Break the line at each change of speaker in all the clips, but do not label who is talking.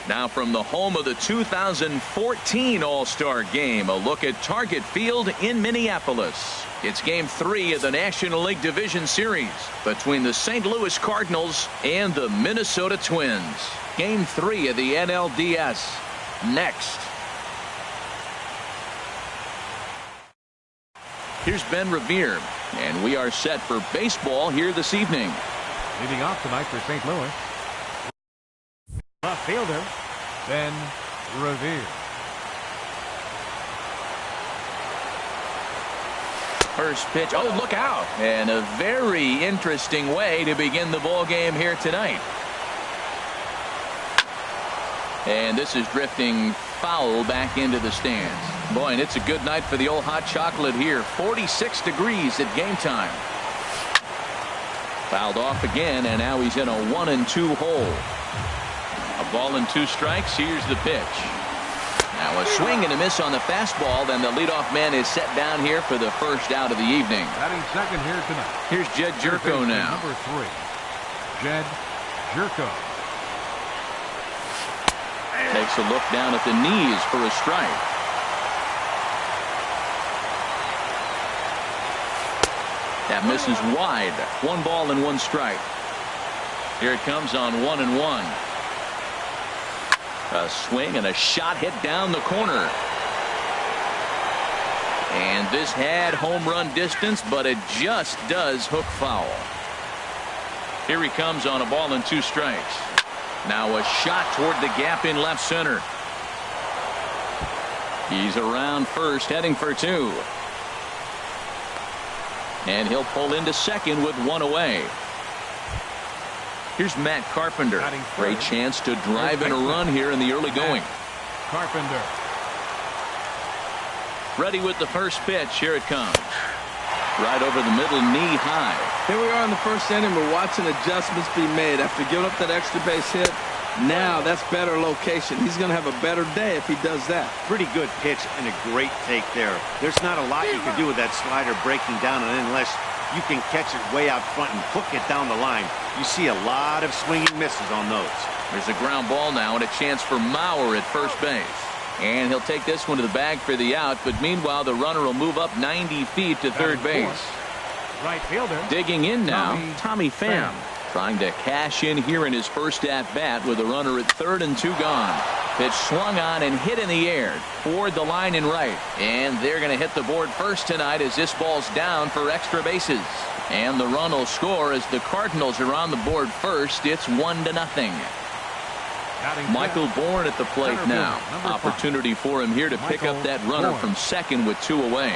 Now from the home of the 2014 All-Star Game, a look at Target Field in Minneapolis. It's Game 3 of the National League Division Series between the St. Louis Cardinals and the Minnesota Twins. Game 3 of the NLDS next. Here's Ben Revere, and we are set for baseball here this evening.
Leading off tonight for St. Louis, left fielder Ben Revere.
First pitch. Oh, look out. And a very interesting way to begin the ball game here tonight. And this is drifting foul back into the stands. Boy, and it's a good night for the old hot chocolate here. 46 degrees at game time. Fouled off again, and now he's in a 1-2 hole. A ball and 2 strikes. Here's the pitch. Now a swing and a miss on the fastball. Then the leadoff man is set down here for the first out of the evening.
Batting second here tonight.
Here's Jed Jerko now.
Number 3, Jed Jerko.
Takes a look down at the knees for a strike. That misses wide. 1 ball and 1 strike. Here it comes on 1-1. A swing and a shot hit down the corner. And this had home run distance, but it just does hook foul. Here he comes on a ball and 2 strikes. Now a shot toward the gap in left center. He's around first, heading for 2. And he'll pull into second with 1 away. Here's Matt Carpenter. Great chance to drive in a run here in the early going.
Carpenter.
Ready with the first pitch. Here it comes. Right over the middle, knee high.
Here we are in the first inning. We're watching adjustments be made after giving up that extra base hit. Now that's better location. He's going to have a better day if he does that.
Pretty good pitch and a great take there. There's not a lot you can do with that slider breaking down, and unless you can catch it way out front and hook it down the line, you see a lot of swinging misses on those.
There's a ground ball now and a chance for Mauer at first base. And he'll take this one to the bag for the out, but meanwhile the runner will move up 90 feet to third base.
Right fielder.
Digging in now, Tommy Pham. Trying to cash in here in his first at bat with a runner at 3rd and 2 gone. Pitch swung on and hit in the air toward the line and right. And they're going to hit the board first tonight as this ball's down for extra bases. And the run will score as the Cardinals are on the board first. It's 1-0. Michael Bourne at the plate now. Opportunity for him here to pick up that runner from second with 2 away.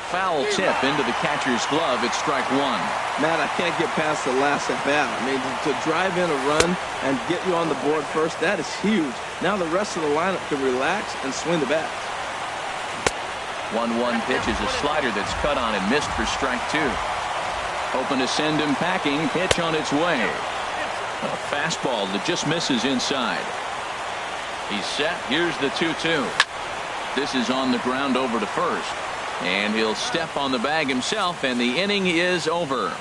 Foul tip into the catcher's glove. It's strike 1.
Matt, I can't get past the last at bat. I mean, to drive in a run and get you on the board first, that is huge. Now the rest of the lineup can relax and swing the bat.
1-1 pitch is a slider that's cut on and missed for strike 2. Hoping to send him packing. Pitch on its way. A fastball that just misses inside. He's set. Here's the 2-2. This is on the ground over to first. And he'll step on the bag himself, and the inning is over.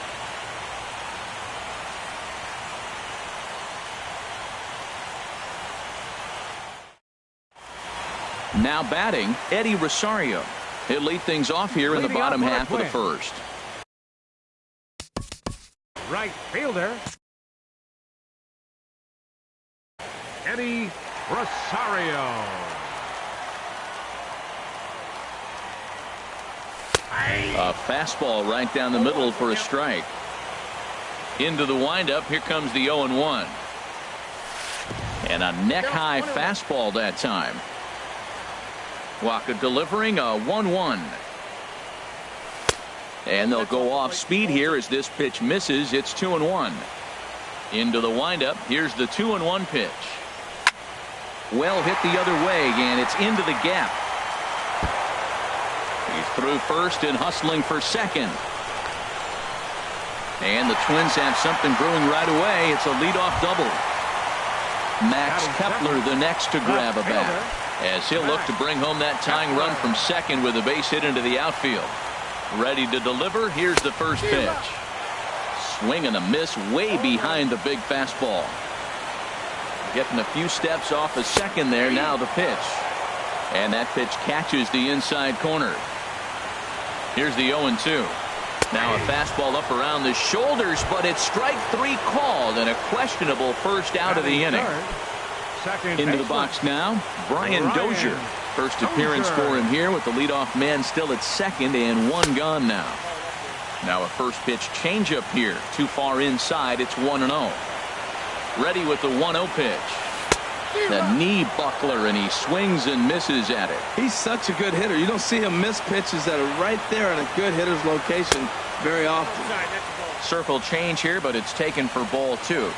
Now batting, Eddie Rosario. He'll lead things off here in the bottom half of the first.
Right fielder Eddie Rosario.
A fastball right down the middle for a strike. Into the windup. Here comes the 0-1. And a neck-high fastball that time. Waka delivering a 1-1. And they'll go off speed here as this pitch misses. It's 2-1. Into the windup. Here's the 2-1 pitch. Well hit the other way, and it's into the gap. He's through first and hustling for second. And the Twins have something brewing right away. It's a leadoff double. Max Kepler the next to grab a bat, as he'll look to bring home that tying run from second with a base hit into the outfield. Ready to deliver. Here's the first pitch. Swing and a miss way behind the big fastball. Getting a few steps off a second there. Now the pitch. And that pitch catches the inside corner. Here's the 0-2. Now a fastball up around the shoulders, but it's strike 3 called and a questionable first out of the inning. Into the box now, Brian Dozier. First appearance for him here with the leadoff man still at second and 1 gone now. Now a first pitch changeup here. Too far inside. It's 1-0. Ready with the 1-0 pitch. The knee buckler, and he swings and misses at it.
He's such a good hitter. You don't see him miss pitches that are right there in a good hitter's location very often.
Circle change here, but it's taken for ball 2.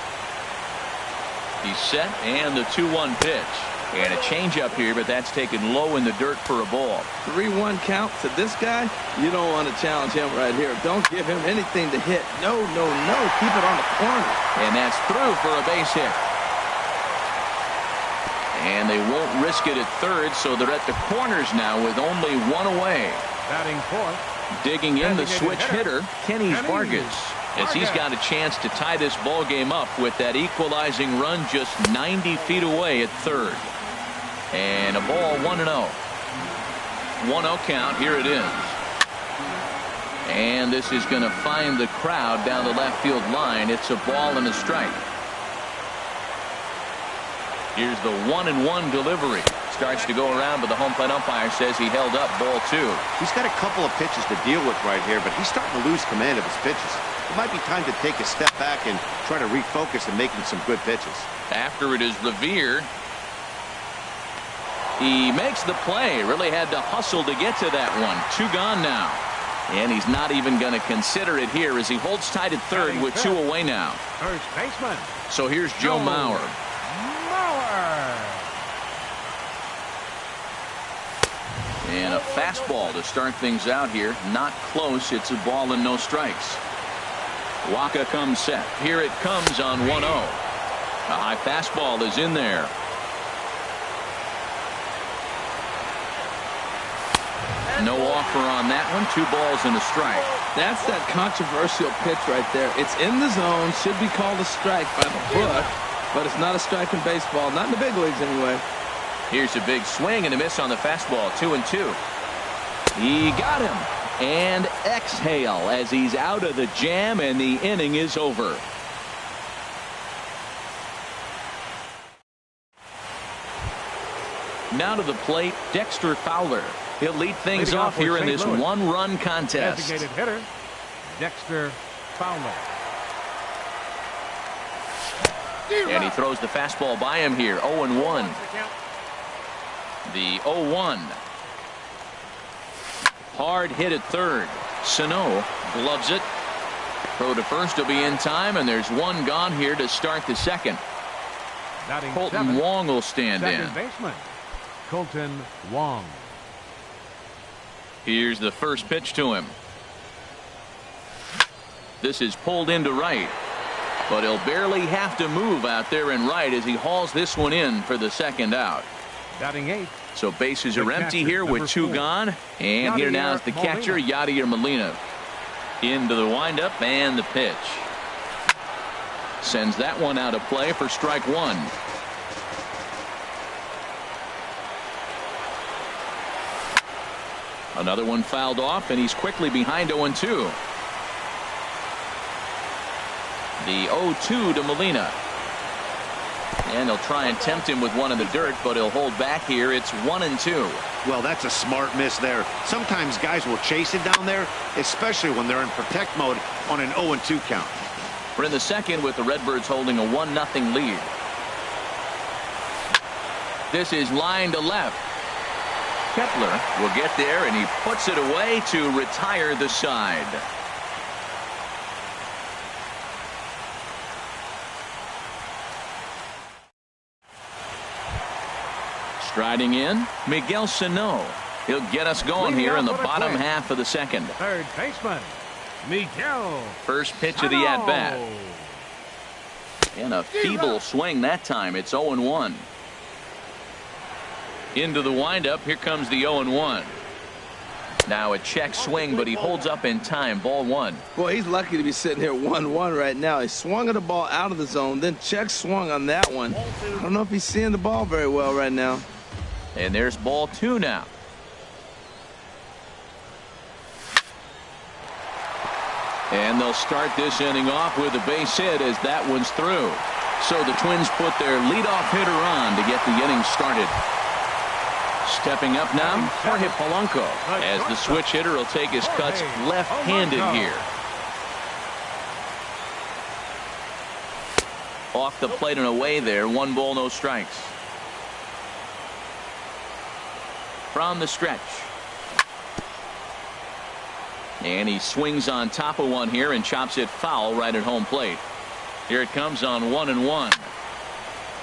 He's set, and the 2-1 pitch. And a changeup here, but that's taken low in the dirt for a ball.
3-1 count to this guy. You don't want to challenge him right here. Don't give him anything to hit. No, no, no. Keep it on the corner.
And that's through for a base hit. And they won't risk it at third, so they're at the corners now with only 1 away.
Batting fourth.
Digging in the switch hitter, Kenny Vargas, as he's got a chance to tie this ball game up with that equalizing run just 90 feet away at third. And a ball 1-0. 1-0 count. Here it is. And this is going to find the crowd down the left field line. It's a ball and a strike. Here's the 1-1 delivery. Starts to go around, but the home plate umpire says he held up ball 2.
He's got a couple of pitches to deal with right here, but he's starting to lose command of his pitches. It might be time to take a step back and try to refocus and making some good pitches.
After it is Revere. He makes the play. Really had to hustle to get to that one. 2 gone now. And he's not even going to consider it here as he holds tight at third with 2 away now.
First baseman.
So here's Joe Mauer. And a fastball to start things out here. Not close. It's a ball and no strikes. Waka comes set. Here it comes on 1-0. A high fastball is in there. No offer on that one. 2 balls and a strike.
That's that controversial pitch right there. It's in the zone. Should be called a strike by the book, but it's not a strike in baseball. Not in the big leagues anyway.
Here's a big swing and a miss on the fastball. 2-2. He got him. And exhale as he's out of the jam, and the inning is over. Now to the plate, Dexter Fowler. He'll lead things off here in this 1-run contest.
Designated hitter, Dexter Fowler.
And he throws the fastball by him here. 0-1. The 0-1. Hard hit at third. Sano gloves it. Throw to first will be in time, and there's 1 gone here to start the second. Colton Wong will stand in.
Second baseman, Colton Wong.
Here's the first pitch to him. This is pulled into right, but he'll barely have to move out there in right as he hauls this one in for the second out.
Batting 8.
So bases are empty here with 2 gone. And here now is the catcher, Yadier Molina. Into the windup and the pitch. Sends that one out of play for strike 1. Another one fouled off, and he's quickly behind 0-2. The 0-2 to Molina. And they'll try and tempt him with one in the dirt, but he'll hold back here. It's 1-2.
Well, that's a smart miss there. Sometimes guys will chase it down there, especially when they're in protect mode on an 0-2 count.
We're in the second with the Redbirds holding a 1-0 lead. This is line to left. Kepler will get there, and he puts it away to retire the side. Striding in, Miguel Sano. He'll get us going here in the bottom half of the second.
Third baseman, Miguel.
First pitch of the at-bat. And a feeble swing that time. It's 0-1. Into the windup. Here comes the 0-1. Now a check swing, but he holds up in time. Ball one.
Boy, he's lucky to be sitting here 1-1 right now. He swung at the ball out of the zone, then check swung on that one. I don't know if he's seeing the ball very well right now.
And there's ball two now. And they'll start this inning off with a base hit as that one's through. So the Twins put their leadoff hitter on to get the inning started. Stepping up now, Jorge Polanco, as the switch hitter will take his cuts left-handed here. Off the plate and away there, 1 ball, no strikes. From the stretch. And he swings on top of one here and chops it foul right at home plate. Here it comes on 1-1.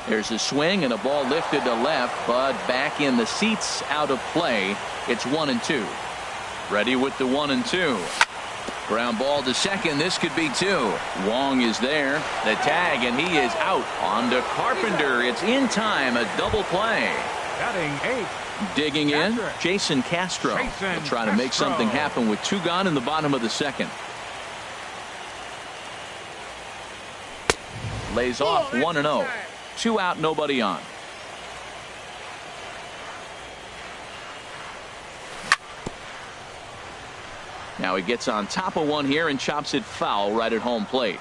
There's a swing and a ball lifted to left, but back in the seats, out of play. It's 1-2. Ready with the 1-2. Ground ball to second. This could be 2. Wong is there. The tag, and he is out. On to Carpenter. It's in time. A double play.
Batting 8.
Digging in, Jason Castro. He'll try to make something happen with 2 gone in the bottom of the second. Lays off 1-0. 2 out, nobody on. Now he gets on top of one here and chops it foul right at home plate.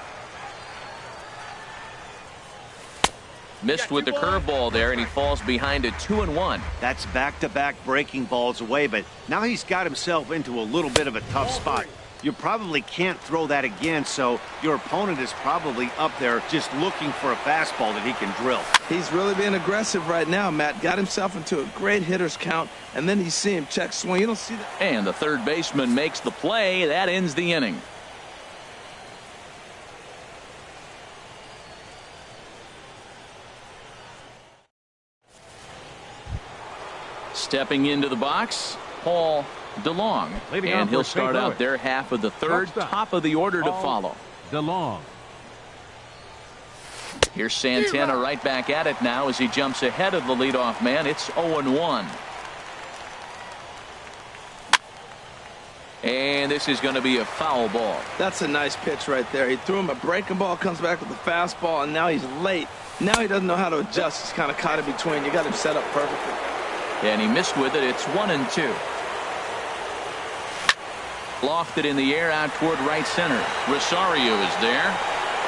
Missed with the curveball there, and he falls behind a 2-1.
That's back-to-back breaking balls away, but now he's got himself into a little bit of a tough spot. You probably can't throw that again, so your opponent is probably up there just looking for a fastball that he can drill.
He's really being aggressive right now, Matt. Got himself into a great hitter's count, and then you see him check swing. You don't see that.
And the third baseman makes the play. That ends the inning. Stepping into the box, Paul DeLong, and he'll start out their half of the third. Top of the order to follow.
DeLong.
Here's Santana right back at it now as he jumps ahead of the leadoff man. It's 0-1. And this is going to be a foul ball.
That's a nice pitch right there. He threw him a breaking ball, comes back with a fastball, and now he's late. Now he doesn't know how to adjust. He's kind of caught in between. You got him set up perfectly.
And he missed with it. It's 1-2. Lofted in the air out toward right center. Rosario is there.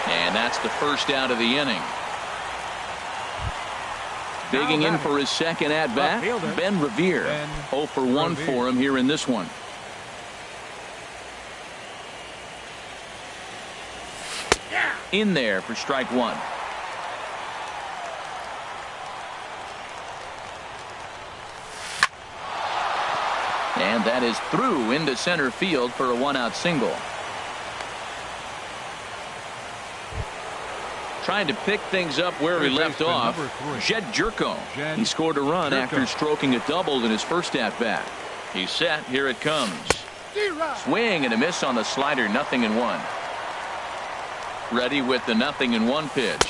And that's the first out of the inning. Digging in for his second at-bat, Ben Revere. 0 for 1 for him here in this one. In there for strike 1. And that is through into center field for a 1-out single. Trying to pick things up where he left off. Jed Jerko. He scored a run after stroking a double in his first at-bat. He's set. Here it comes. Swing and a miss on the slider. 0-1. Ready with the 0-1 pitch.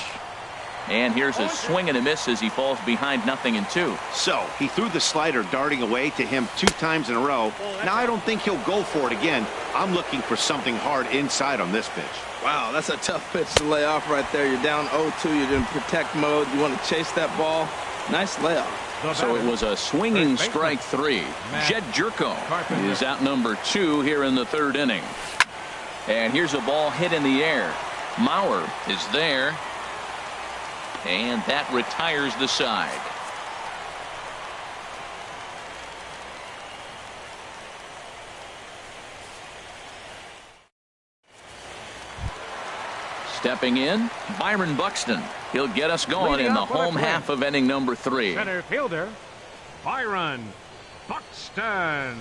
And here's a swing and a miss as he falls behind 0-2.
So he threw the slider darting away to him 2 times in a row. Now I don't think he'll go for it again. I'm looking for something hard inside on this pitch.
Wow, that's a tough pitch to lay off right there. You're down 0-2. You're in protect mode. You want to chase that ball. Nice layoff.
So it was a swinging strike 3. Jed Jerko is out number 2 here in the third inning. And here's a ball hit in the air. Mauer is there. And that retires the side. Stepping in, Byron Buxton. He'll get us going in the home half of inning number 3.
Center fielder, Byron Buxton.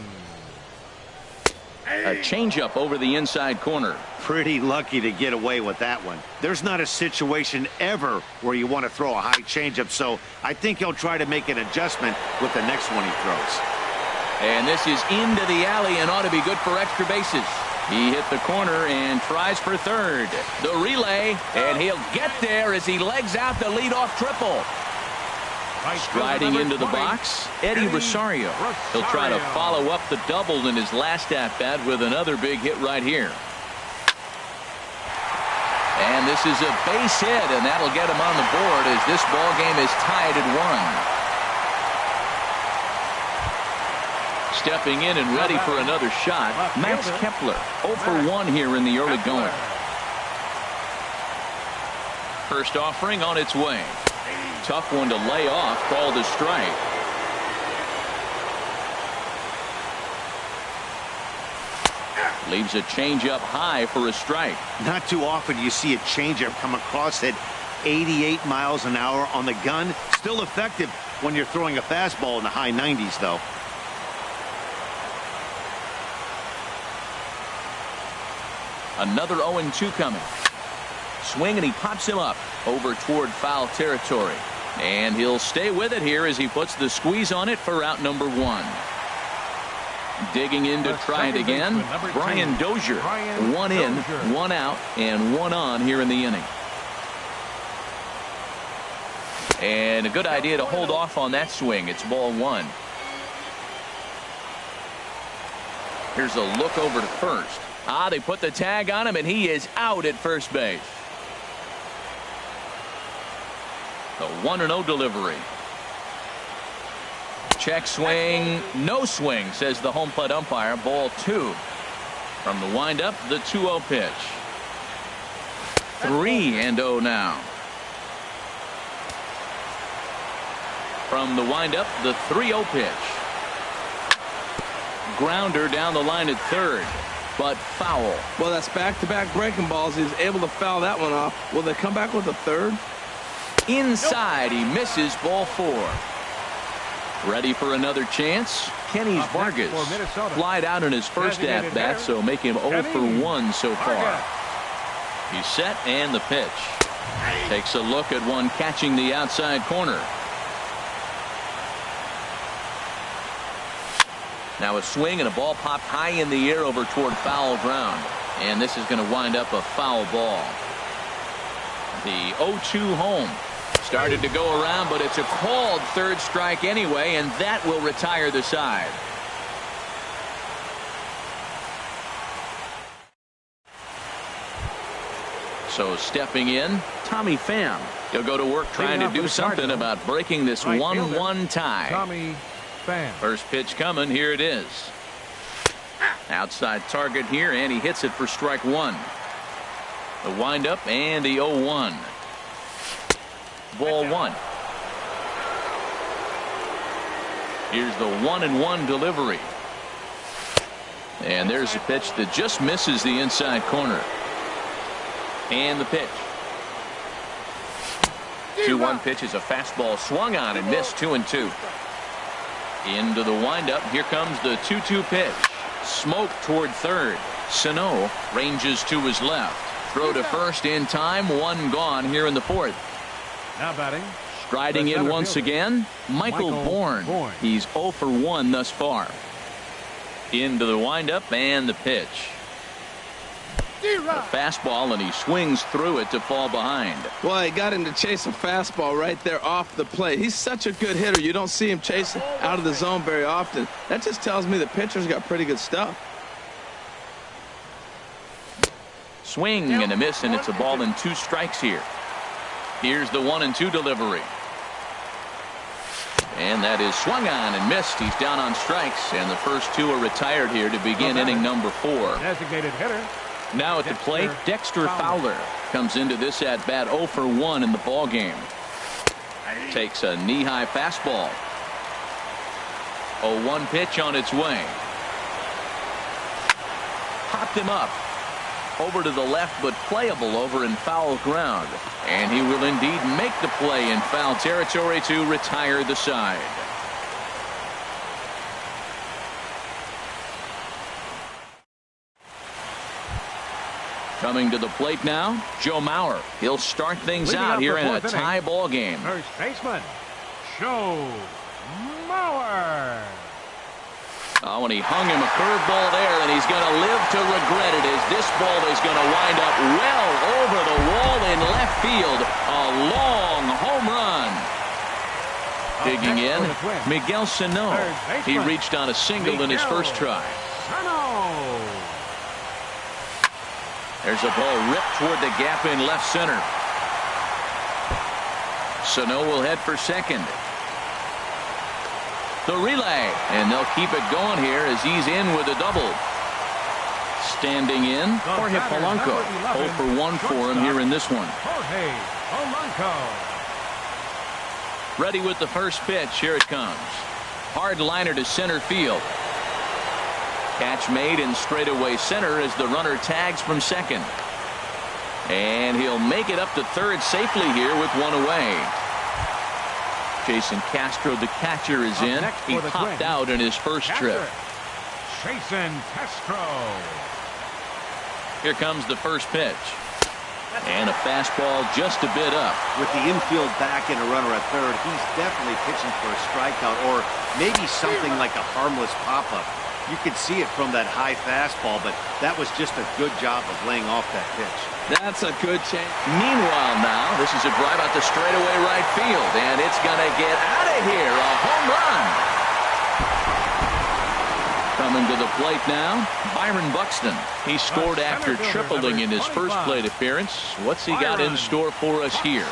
A changeup over the inside corner.
Pretty lucky to get away with that one. There's not a situation ever where you want to throw a high changeup, so I think he'll try to make an adjustment with the next one he throws.
And this is into the alley and ought to be good for extra bases. He hit the corner and tries for third. The relay, and he'll get there as he legs out the leadoff triple. Striding into the box, Eddie Rosario. He'll try to follow up the double in his last at-bat with another big hit right here. And this is a base hit, and that'll get him on the board as this ball game is tied at 1. Stepping in and ready for another shot, Max Kepler. 0 for 1 here in the early going. First offering on its way. Tough one to lay off, called a strike. Leaves a changeup high for a strike.
Not too often you see a changeup come across at 88 miles an hour on the gun. Still effective when you're throwing a fastball in the high 90s, though.
Another 0-2 coming. Swing, and he pops him up over toward foul territory. And he'll stay with it here as he puts the squeeze on it for out number 1. Digging in to try it again, Brian Dozier. 1 in, 1 out, and 1 on here in the inning. And a good idea to hold off on that swing. It's ball 1. Here's a look over to first. They put the tag on him, and he is out at first base. The 1-0 delivery. Check swing, no swing, says the home plate umpire. Ball 2. From the windup, the 2-0 pitch. 3-0 now. From the windup, the 3-0 pitch. Grounder down the line at third, but foul.
Well, that's back-to-back breaking balls. He's able to foul that one off. Will they come back with a third?
Inside, he misses, ball 4. Ready for another chance? Kenny's Vargas flied out in his first at-bat, so make him 0 for 1 so far. He's set, and the pitch. Takes a look at one catching the outside corner. Now a swing, and a ball popped high in the air over toward foul ground. And this is going to wind up a foul ball. The 0-2 home. Started to go around, but it's a called third strike anyway, and that will retire the side. So stepping in, Tommy Pham. He'll go to work trying to do something about breaking this 1-1 tie.
Tommy Pham.
First pitch coming. Here it is. Outside target here, and he hits it for strike 1. The windup and the 0-1. Ball 1. Here's the 1-1 delivery. And there's a pitch that just misses the inside corner. And the pitch. 2-1 pitch is a fastball swung on and missed. 2-2. Into the windup. Here comes the 2-2 pitch. Smoke toward third. Sano ranges to his left. Throw to first in time. 1 gone here in the 4th.
Now batting.
Striding in once again, Michael Bourne. He's 0 for 1 thus far. Into the windup and the pitch. A fastball, and he swings through it to fall behind.
Well, he got him to chase a fastball right there off the plate. He's such a good hitter. You don't see him chasing out of the zone very often. That just tells me the pitcher's got pretty good stuff.
Swing and a miss, and it's a ball and 2 strikes here. Here's the 1-2 delivery. And that is swung on and missed. He's down on strikes, and the first 2 are retired here to begin inning number 4.
Designated hitter.
Now at the plate, Dexter Fowler comes into this at bat 0 for 1 in the ball game. Takes a knee-high fastball. 0-1 pitch on its way. Popped him up. Over to the left, but playable over in foul ground. And he will indeed make the play in foul territory to retire the side. Coming to the plate now, Joe Mauer. He'll start things out here in a tie ball game.
First baseman, Joe Mauer.
Oh, and he hung him a curveball there, and he's going to live to regret it as this ball is going to wind up well over the wall in left field. A long home run.
A
Digging in,
for the Twins.
Miguel Sano.
Third baseman.
He reached on a single in his
Miguel
first try.
Sano.
There's a ball ripped toward the gap in left center. Sano will head for second. The relay, and they'll keep it going here as he's in with a double. Standing in, Jorge Polanco. 0 for 1 for him here in this one.
Jorge Polanco.
Ready with the first pitch. Here it comes. Hard liner to center field. Catch made in straightaway center as the runner tags from second. And he'll make it up to third safely here with one away. Jason Castro, the catcher, is in. He popped out in his first trip.
Jason Castro.
Here comes the first pitch. And a fastball just a bit up.
With the infield back and a runner at third, he's definitely pitching for a strikeout or maybe something like a harmless pop-up. You could see it from that high fastball, but that was just a good job of laying off that pitch.
That's a good change.
Meanwhile now, this is a drive out to straightaway right field, and it's going to get out of here. A home run. Coming to the plate now, Byron Buxton. He scored after tripling in his first plate appearance. What's he got in store for us here?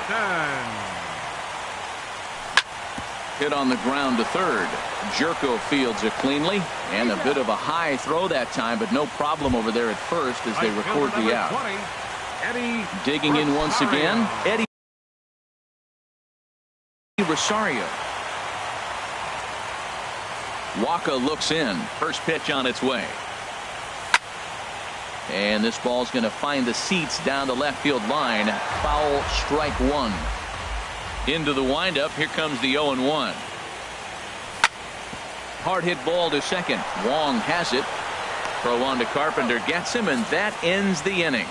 Hit on the ground to third. Jerko fields it cleanly, and a bit of a high throw that time, but no problem over there at first as they record the out. Digging in once again, Eddie Rosario. Waka looks in. First pitch on its way. And this ball's going to find the seats down the left field line. Foul, strike one. Into the windup. Here comes the 0-1. Hard hit ball to second. Wong has it. Throw on to Carpenter, gets him, and that ends the inning.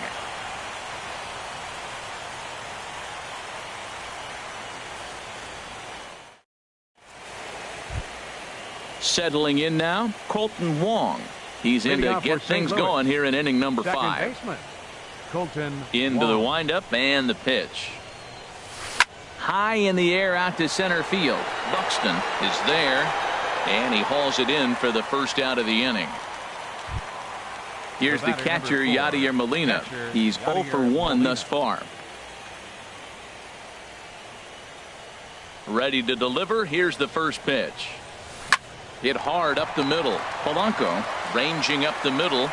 Settling in now, Colton Wong. He's in to get things going here in inning number 5.
Colton
into the windup and the pitch. High in the air out to center field. Buxton is there, and he hauls it in for the first out of the inning. Here's the catcher, Yadier Molina. He's 0 for 1 thus far. Ready to deliver. Here's the first pitch. Hit hard up the middle. Polanco ranging up the middle.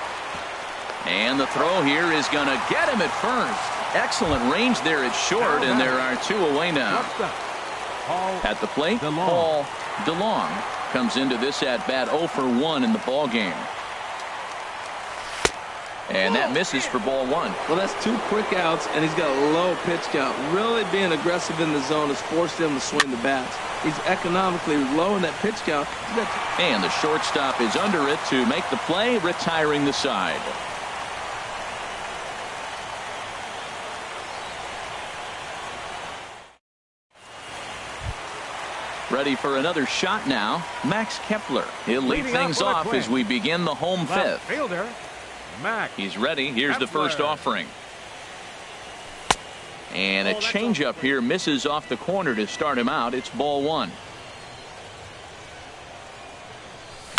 And the throw here is going to get him at first. Excellent range there at short, and there are 2 away now. At the plate, Paul DeLong comes into this at bat 0 for 1 in the ball game. And that misses for ball 1.
Well, that's 2 quick outs, and he's got a low pitch count. Really being aggressive in the zone has forced him to swing the bats. He's economically low in that pitch count.
And the shortstop is under it to make the play, retiring the side. Ready for another shot now, Max Kepler. He'll lead things off as we begin the home 5th.
Fielder, Max.
He's ready. Here's the first offering. And a changeup here misses off the corner to start him out. It's ball 1.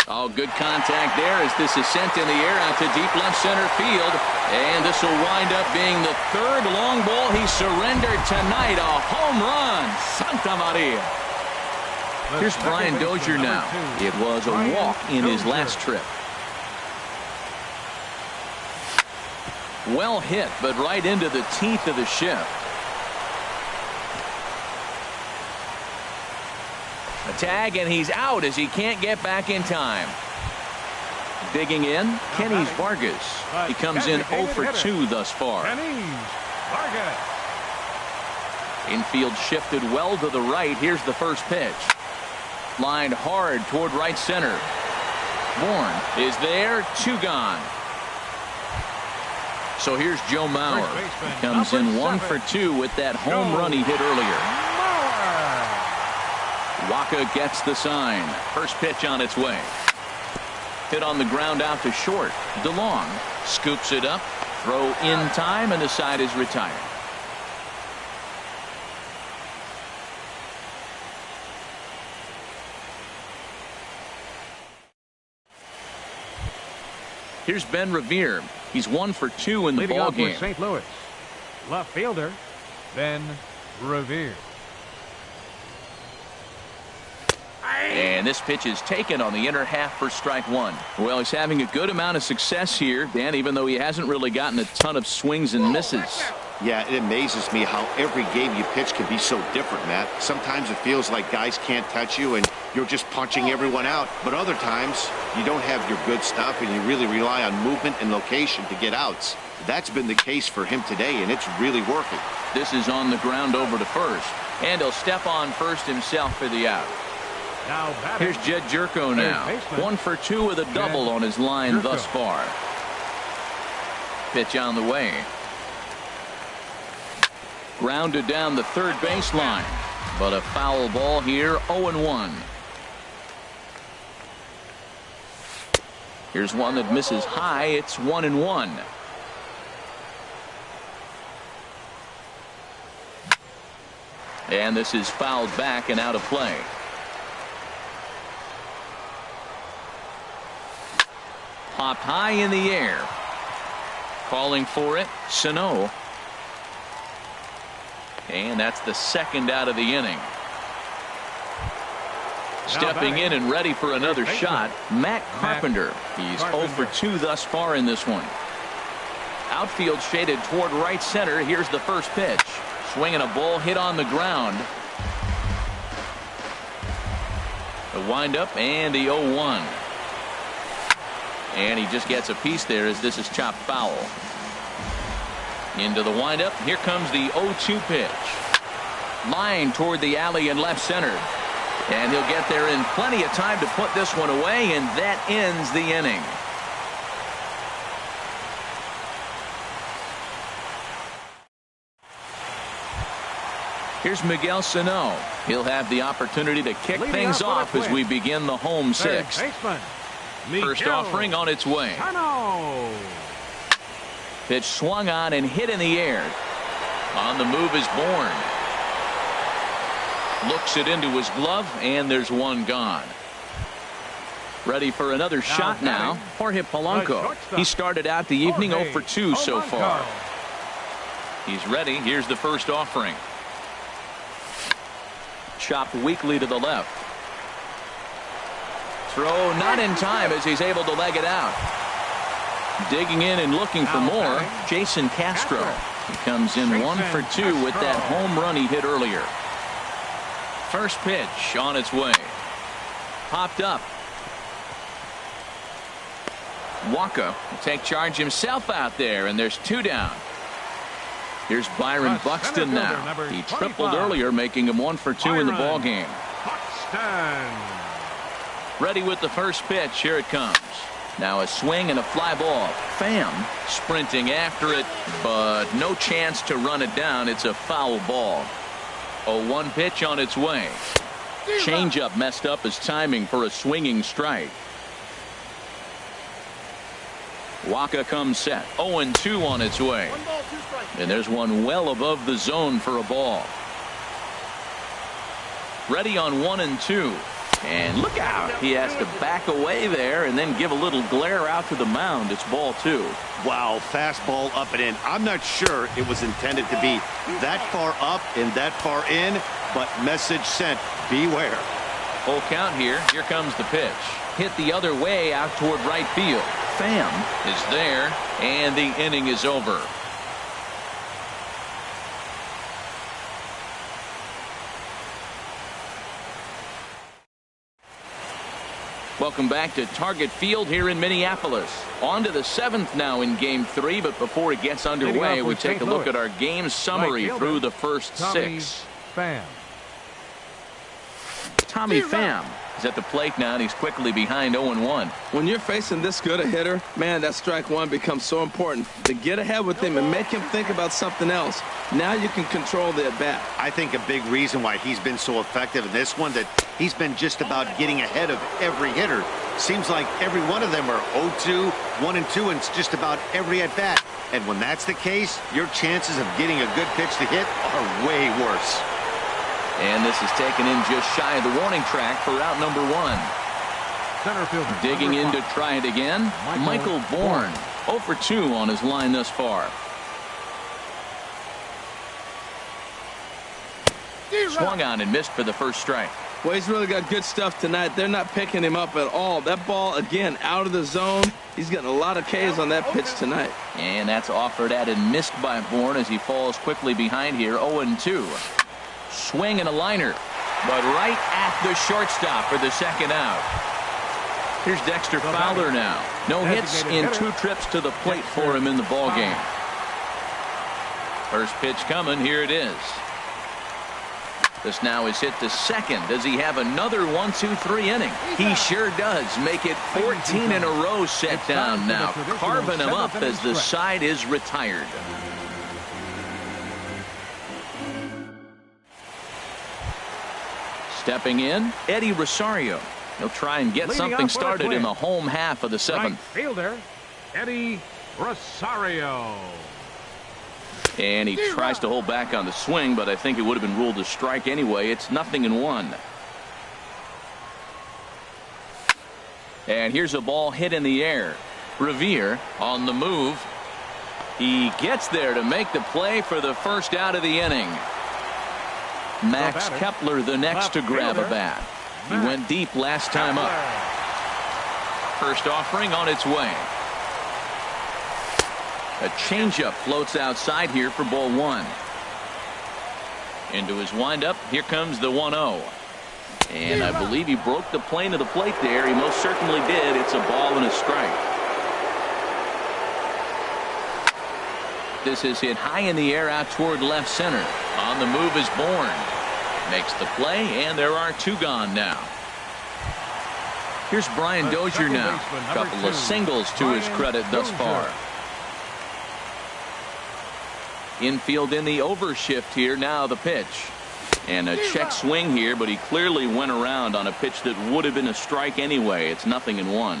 Oh, good contact there as this is sent in the air out to deep left center field. And this will wind up being the 3rd long ball he surrendered tonight. A home run. Santa Maria. Here's Brian Dozier now. It was a walk in his last trip. Well hit, but right into the teeth of the shift. A tag, and he's out as he can't get back in time. Digging in, Kenny's Vargas. He comes in 0 for 2 thus far.
Vargas.
Infield shifted well to the right. Here's the first pitch. Lined hard toward right center. Bourne is there. 2 gone. So here's Joe Mauer. He comes in 1 for 2 with that home run he hit earlier. Waka gets the sign. First pitch on its way. Hit on the ground out to short. DeLong scoops it up. Throw in time, and the side is retired. Here's Ben Revere. He's 1 for 2 in the
Leading off
ballgame.
with St. Louis, left fielder Ben Revere.
And this pitch is taken on the inner half for strike 1. Well, he's having a good amount of success here, Dan, even though he hasn't really gotten a ton of swings and misses.
Yeah, it amazes me how every game you pitch can be so different, Matt. Sometimes it feels like guys can't touch you and you're just punching everyone out. But other times, you don't have your good stuff and you really rely on movement and location to get outs. That's been the case for him today, and it's really working.
This is on the ground over to first. And he'll step on first himself for the out.
Now batting.
Here's Jed Jerko now. 1 for 2 with a double on his line thus far. Pitch on the way. Grounded down the third baseline. But a foul ball here, 0-1. Here's one that misses high. It's 1-1. And this is fouled back and out of play. Popped high in the air. Calling for it, Sano. And that's the second out of the inning. Stepping in and ready for another shot, Matt Carpenter. He's 0 for 2 thus far in this one. Outfield shaded toward right center. Here's the first pitch. Swinging a ball hit on the ground. The windup and the 0-1. And he just gets a piece there as this is chopped foul. Into the windup. Here comes the 0-2 pitch. Line toward the alley in left center. And he'll get there in plenty of time to put this one away, and that ends the inning. Here's Miguel Sano. He'll have the opportunity to kick things off as we begin the home sixth. First offering on its way. Pitch swung on and hit in the air. On the move is Bourne. Looks it into his glove, and there's one gone. Ready for another shot now. Jorge Polanco. He started out the evening 0 for 2 so far. He's ready. Here's the first offering. Chopped weakly to the left. Throw not in time as he's able to leg it out. Digging in and looking for more, Jason Castro. He comes in 1 for 2 with that home run he hit earlier. First pitch on its way. Popped up. Waka will take charge himself out there, and there's 2 down. Here's Byron Buxton now. He tripled earlier, making him 1 for 2 in the ballgame. Ready with the first pitch. Here it comes. Now a swing and a fly ball. Pham sprinting after it, but no chance to run it down. It's a foul ball. 0-1 pitch on its way. Changeup messed up his timing for a swinging strike. Waka comes set. 0-2 on its way. And there's one well above the zone for a ball. Ready on 1 and 2. And look out. He has to back away there and then give a little glare out to the mound. It's ball 2.
Wow, fastball up and in. I'm not sure it was intended to be that far up and that far in, but message sent. Beware.
Full count here. Here comes the pitch. Hit the other way out toward right field. Pham is there, and the inning is over. Welcome back to Target Field here in Minneapolis. On to the 7th now in Game 3, but before it gets underway, we take a look at our game summary through the first 6. Tommy Pham is at the plate now, and he's quickly behind 0-1.
When you're facing this good a hitter, man, that strike one becomes so important. To get ahead with him and make him think about something else. Now you can control the at-bat.
I think a big reason why he's been so effective in this one, that he's been just about getting ahead of every hitter. Seems like every one of them are 0-2, 1 and 2, and it's just about every at-bat. And when that's the case, your chances of getting a good pitch to hit are way worse.
And this is taken in just shy of the warning track for out number 1.
center fielder.
Digging in to try it again, Michael Bourne. 0 for 2 on his line thus far. Swung on and missed for the first strike.
Well, he's really got good stuff tonight. They're not picking him up at all. That ball, again, out of the zone. He's getting a lot of Ks on that pitch tonight.
And that's offered at and missed by Bourne as he falls quickly behind here. 0-2. Swing and a liner, but right at the shortstop for the second out. Here's Dexter Fowler now. No hits in 2 trips to the plate for him in the ball game. First pitch coming. Here it is. This now is hit to second. Does he have another 1-2-3 inning? He sure does. Make it 14 in a row set down now. Carving him up as the side is retired. Stepping in, Eddie Rosario. He'll try and get something started in the home half of the 7th.
Right fielder, Eddie Rosario.
And he tries to hold back on the swing, but I think it would have been ruled a strike anyway. It's 0-1. And here's a ball hit in the air. Revere on the move. He gets there to make the play for the first out of the inning. Max Kepler the next to grab a bat. He went deep last time up. First offering on its way. A changeup floats outside here for ball 1. Into his windup. Here comes the 1-0. And I believe he broke the plane of the plate there. He most certainly did. It's a ball and a strike. This is hit high in the air out toward left center. On the move is Bourne. Makes the play, and there are 2 gone now. Here's Brian Dozier now. A couple of singles to his credit thus far. Infield in the overshift here. Now the pitch. And a check swing here, but he clearly went around on a pitch that would have been a strike anyway. It's 0-1.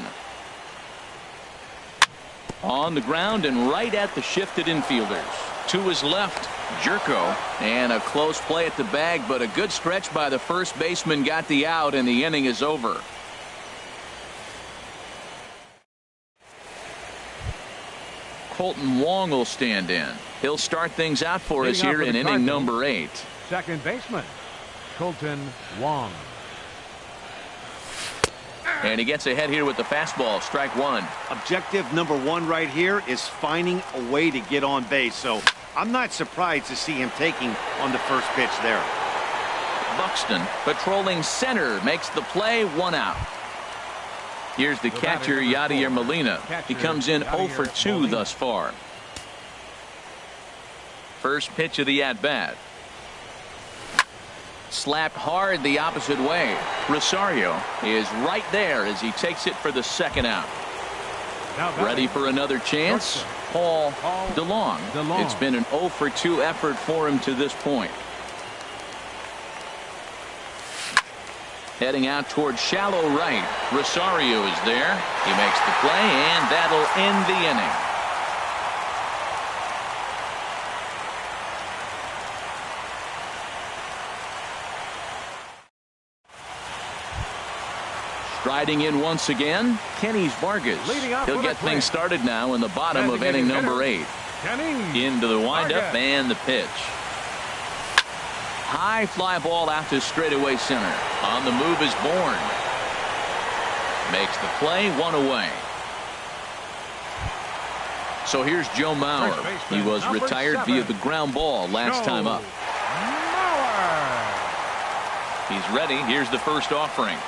On the ground and right at the shifted infielders. To his left, Jerko. And a close play at the bag, but a good stretch by the first baseman got the out, and the inning is over. Colton Wong will stand in. He'll start things out for us here in inning number 8.
Second baseman, Colton Wong.
And he gets ahead here with the fastball. Strike 1.
Objective number 1 right here is finding a way to get on base. So I'm not surprised to see him taking on the first pitch there.
Buxton patrolling center makes the play. 1 out. Here's the catcher, Yadier Molina. He comes in 0 for 2 thus far. First pitch of the at-bat. Slapped hard the opposite way. Rosario is right there as he takes it for the second out. Ready for another chance? Paul DeLong. It's been an 0 for 2 effort for him to this point. Heading out toward shallow right. Rosario is there. He makes the play, and that'll end the inning. Striding in once again, Kenny Vargas. He'll get things started now in the bottom of inning number 8. Into the windup and the pitch. High fly ball out to straightaway center. On the move is Bourne. Makes the play. 1 away. So here's Joe Mauer. He was retired via the ground ball last time up. He's ready. Here's the first offering.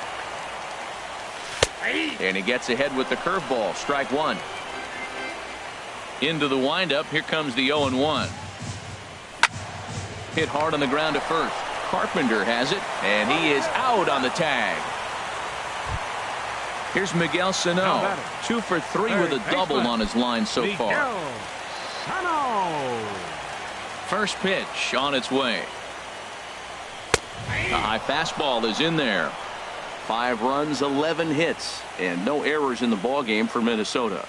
And he gets ahead with the curveball. Strike 1. Into the windup. Here comes the 0-1. Hit hard on the ground to first. Carpenter has it, and he is out on the tag. Here's Miguel Sano. 2 for 3 with a double on his line so far. First pitch on its way. The high fastball is in there. 5 runs, 11 hits, and no errors in the ballgame for Minnesota.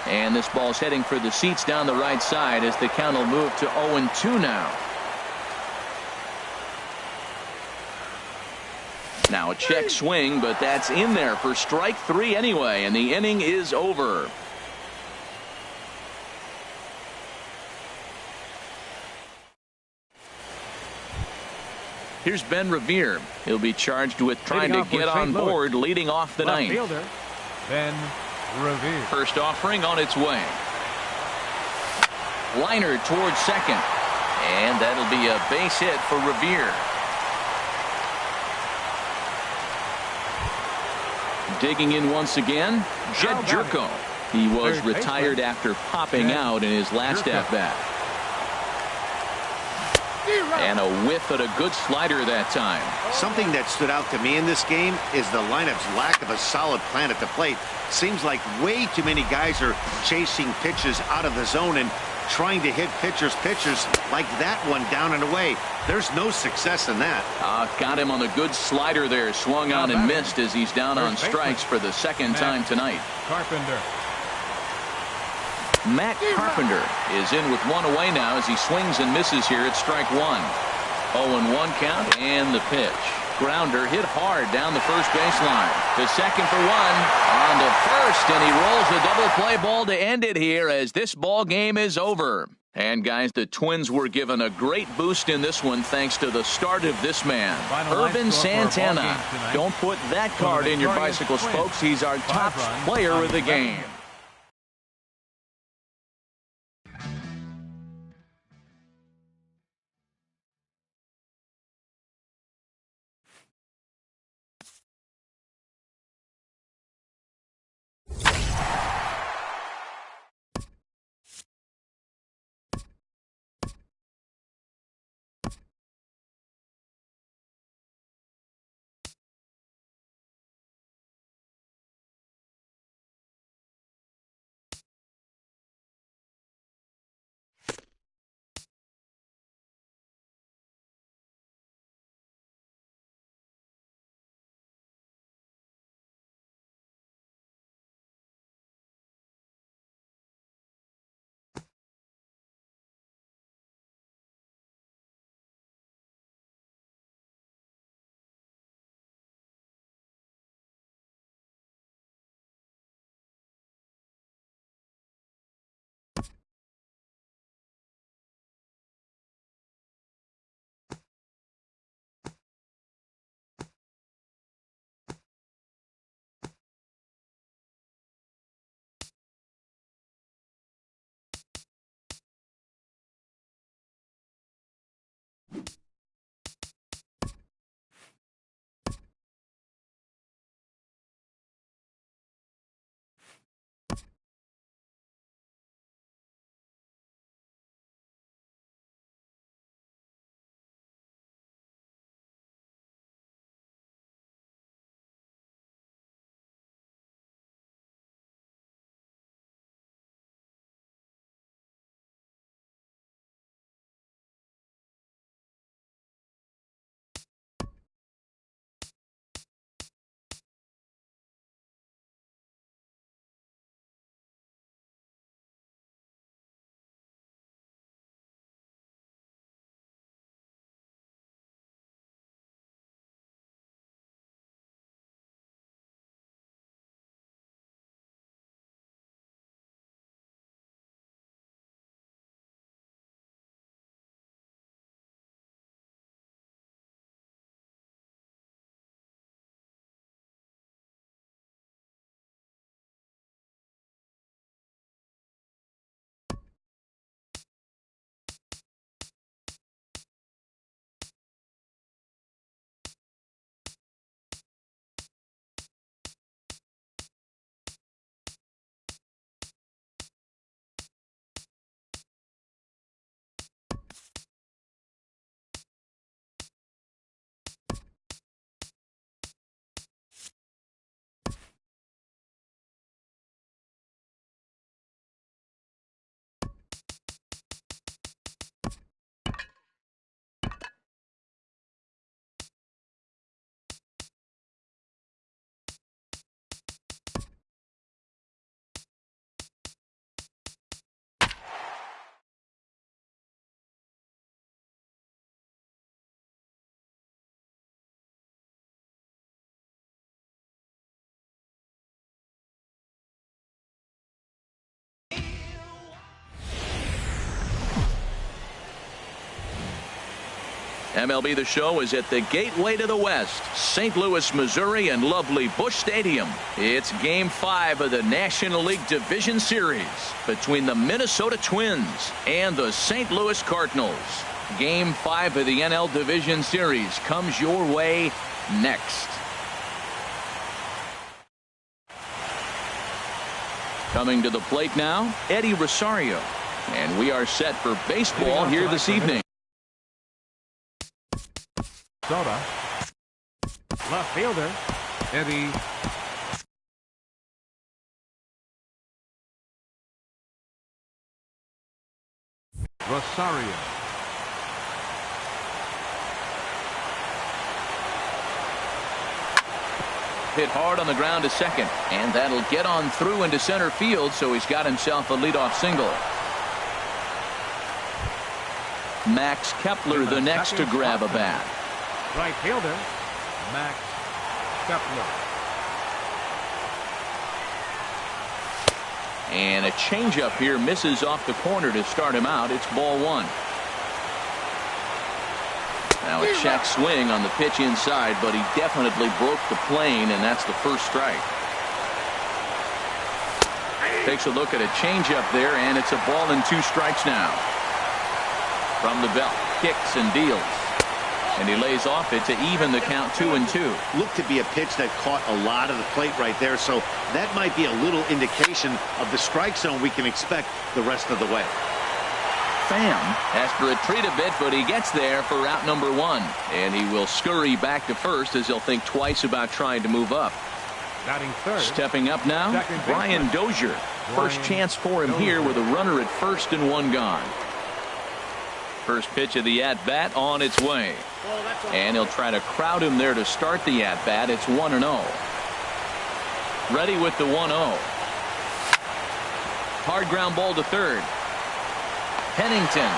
And this ball's heading for the seats down the right side as the count will move to 0-2 now. Now a check swing, but that's in there for strike 3 anyway, and the inning is over. Here's Ben Revere. He'll be charged with trying to get on board, leading off the ninth.
Fielder, Ben Revere.
First offering on its way. Liner towards second. And that'll be a base hit for Revere. Digging in once again, Jed Jerko. He was retired after popping out in his last at-bat. And a whiff at a good slider that time.
Something that stood out to me in this game is the lineup's lack of a solid plan at the plate. Seems like way too many guys are chasing pitches out of the zone and trying to hit pitchers like that one down and away. There's no success in that.
Got him on a good slider there. Swung on and missed as he's down on strikes for the second time tonight.
Carpenter.
Matt Carpenter is in with one away now as he swings and misses here at strike 1. 0-1 count and the pitch. Grounder hit hard down the first baseline. To second for 1. On to first, and he rolls a double play ball to end it here as this ball game is over. And guys, the Twins were given a great boost in this one thanks to the start of this man, Irvin Santana. Don't put that card in your bicycle spokes. He's our top player of the game. MLB The Show is at the gateway to the West, St. Louis, Missouri, and lovely Busch Stadium. It's Game 5 of the National League Division Series between the Minnesota Twins and the St. Louis Cardinals. Game 5 of the NL Division Series comes your way next. Coming to the plate now, Eddie Rosario. And we are set for baseball here this evening.
Soda. Left fielder, Eddie. Rosario.
Hit hard on the ground to second, and that'll get on through into center field, so he's got himself a leadoff single. Max Kepler the next to grab a bat.
Right fielder, Max Kepler.
And a changeup here misses off the corner to start him out. It's ball one. Now a check swing on the pitch inside, but he definitely broke the plane, and that's the first strike. Takes a look at a changeup there, and it's a ball and 2 strikes now. From the belt, kicks and deals. And he lays off it to even the count 2-2.
Looked to be a pitch that caught a lot of the plate right there, so that might be a little indication of the strike zone we can expect the rest of the way.
Pham has to retreat a bit, but he gets there for route number 1. And he will scurry back to first as he'll think twice about trying to move up.
Batting third.
Stepping up now, Brian Dozier. First chance for him here with a runner at first and 1 gone. First pitch of the at-bat on its way. And he'll try to crowd him there to start the at-bat. It's 1-0. Ready with the 1-0. Hard ground ball to third. Pennington.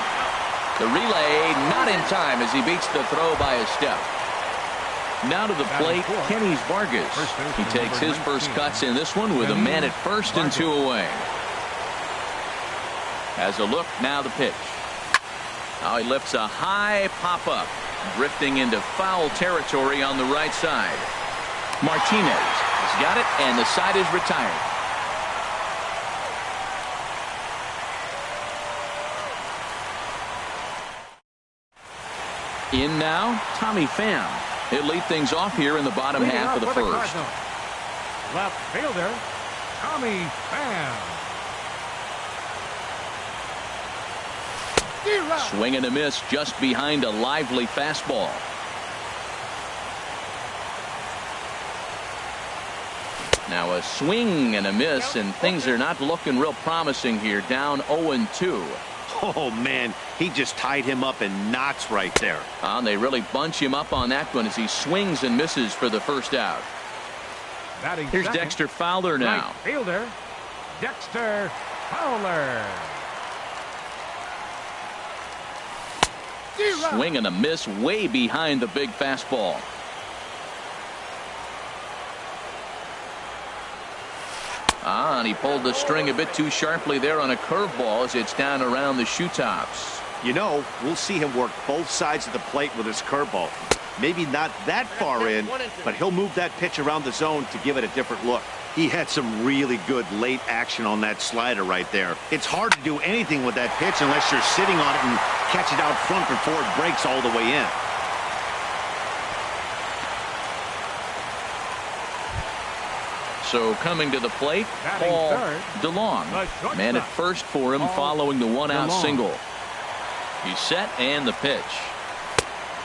The relay not in time as he beats the throw by a step. Now to the plate, Kenny Vargas. He takes his first cuts in this one with a man at first and 2 away. Has a look, now the pitch. Now he lifts a high pop-up, drifting into foul territory on the right side. Martinez has got it, and the side is retired. In now, Tommy Pham. He'll lead things off here in the bottom half of the first.
Left fielder, Tommy Pham.
Swing and a miss just behind a lively fastball. Now a swing and a miss, and things are not looking real promising here. Down 0-2.
Oh, man, he just tied him up in knots right there.
They really bunch him up on that one as he swings and misses for the first out. Here's Dexter Fowler now.
Right fielder, Dexter Fowler.
Swing and a miss way behind the big fastball. And he pulled the string a bit too sharply there on a curveball as it's down around the shoe tops.
You know, we'll see him work both sides of the plate with his curveball. Maybe not that far in, but he'll move that pitch around the zone to give it a different look. He had some really good late action on that slider right there. It's hard to do anything with that pitch unless you're sitting on it and catch it out front before it breaks all the way in.
So coming to the plate, Paul DeLong. Man at first for him following the 1-out single. He's set and the pitch.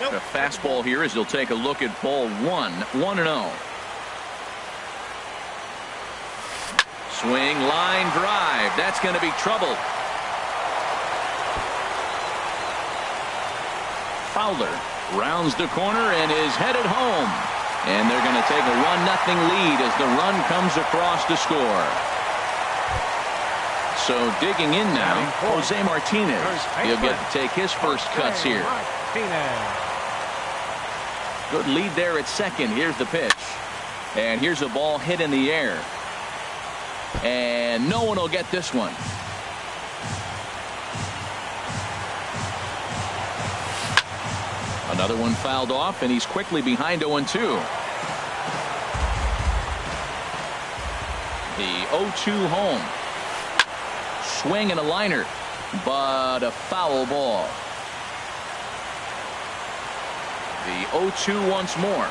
A fastball here as he'll take a look at ball 1, 1-0. Swing, line drive. That's going to be trouble. Fowler rounds the corner and is headed home. And they're going to take a 1-0 lead as the run comes across to score. So digging in now, Jose Martinez. He'll get to take his first cuts here. Good lead there at second. Here's the pitch. And here's a ball hit in the air. And no one will get this one. A Another one fouled off, and he's quickly behind 0-2. The 0-2 home. Swing and a liner, but a foul ball. The 0-2 once more.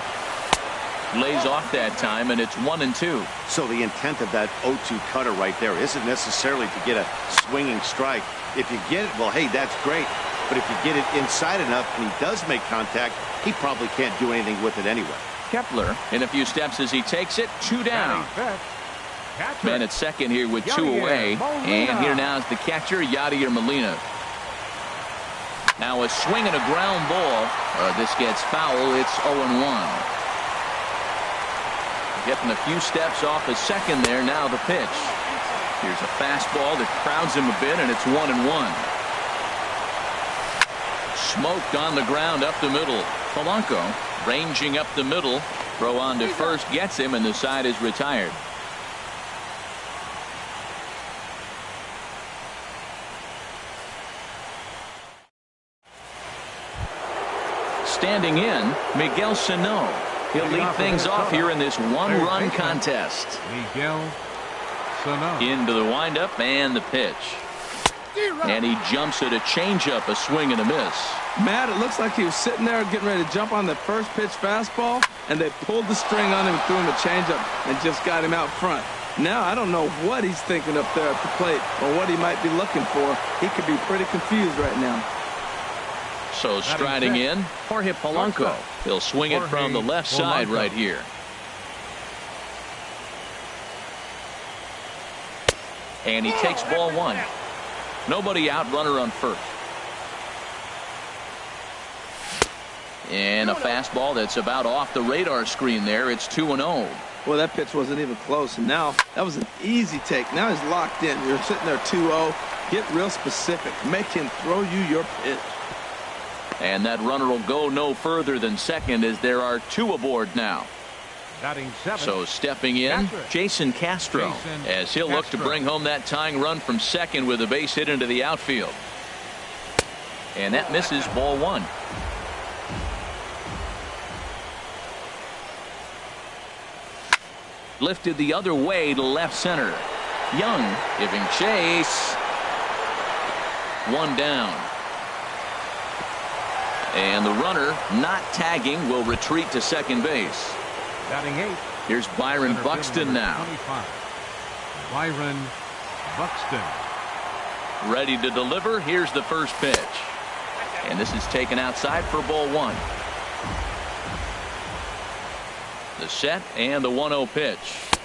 Lays off that time, and it's 1-2.
So the intent of that 0-2 cutter right there isn't necessarily to get a swinging strike. If you get it, well, hey, that's great. But if you get it inside enough and he does make contact, he probably can't do anything with it anyway.
Kepler in a few steps as he takes it. 2 down. Man at second here with 2 away. And here now is the catcher, Yadier Molina. Now a swing and a ground ball. This gets foul. It's 0-1. Getting a few steps off his second there. Now the pitch. Here's a fastball that crowds him a bit, and it's 1-1. Smoked on the ground up the middle. Polanco ranging up the middle. Throw on to first gets him, and the side is retired. Standing in, Miguel Sano. He'll lead things off here in this one-run contest.
Miguel Sano.
Into the windup and the pitch. And he jumps at a changeup, a swing and a miss.
Matt, it looks like he was sitting there getting ready to jump on the first pitch fastball, and they pulled the string on him and threw him a changeup and just got him out front. Now I don't know what he's thinking up there at the plate or what he might be looking for. He could be pretty confused right now.
So striding in, Jorge Polanco. He'll swing it from the left side right here. And he takes ball 1. Nobody out, runner on first. And a fastball that's about off the radar screen there. It's 2-0.
Well, that pitch wasn't even close, and now that was an easy take. Now he's locked in. You're sitting there 2-0. Get real specific. Make him throw you your pitch.
And that runner will go no further than second as there are 2 aboard now. So stepping in, Jason Castro, as he'll look to bring home that tying run from second with a base hit into the outfield. And that misses, ball 1. Lifted the other way to left center. Young giving chase. 1 down. And the runner not tagging will retreat to second base.
Batting 8.
Here's Byron Buxton now.
25. Byron Buxton.
Ready to deliver. Here's the first pitch. And this is taken outside for ball 1. The set and the 1-0 pitch.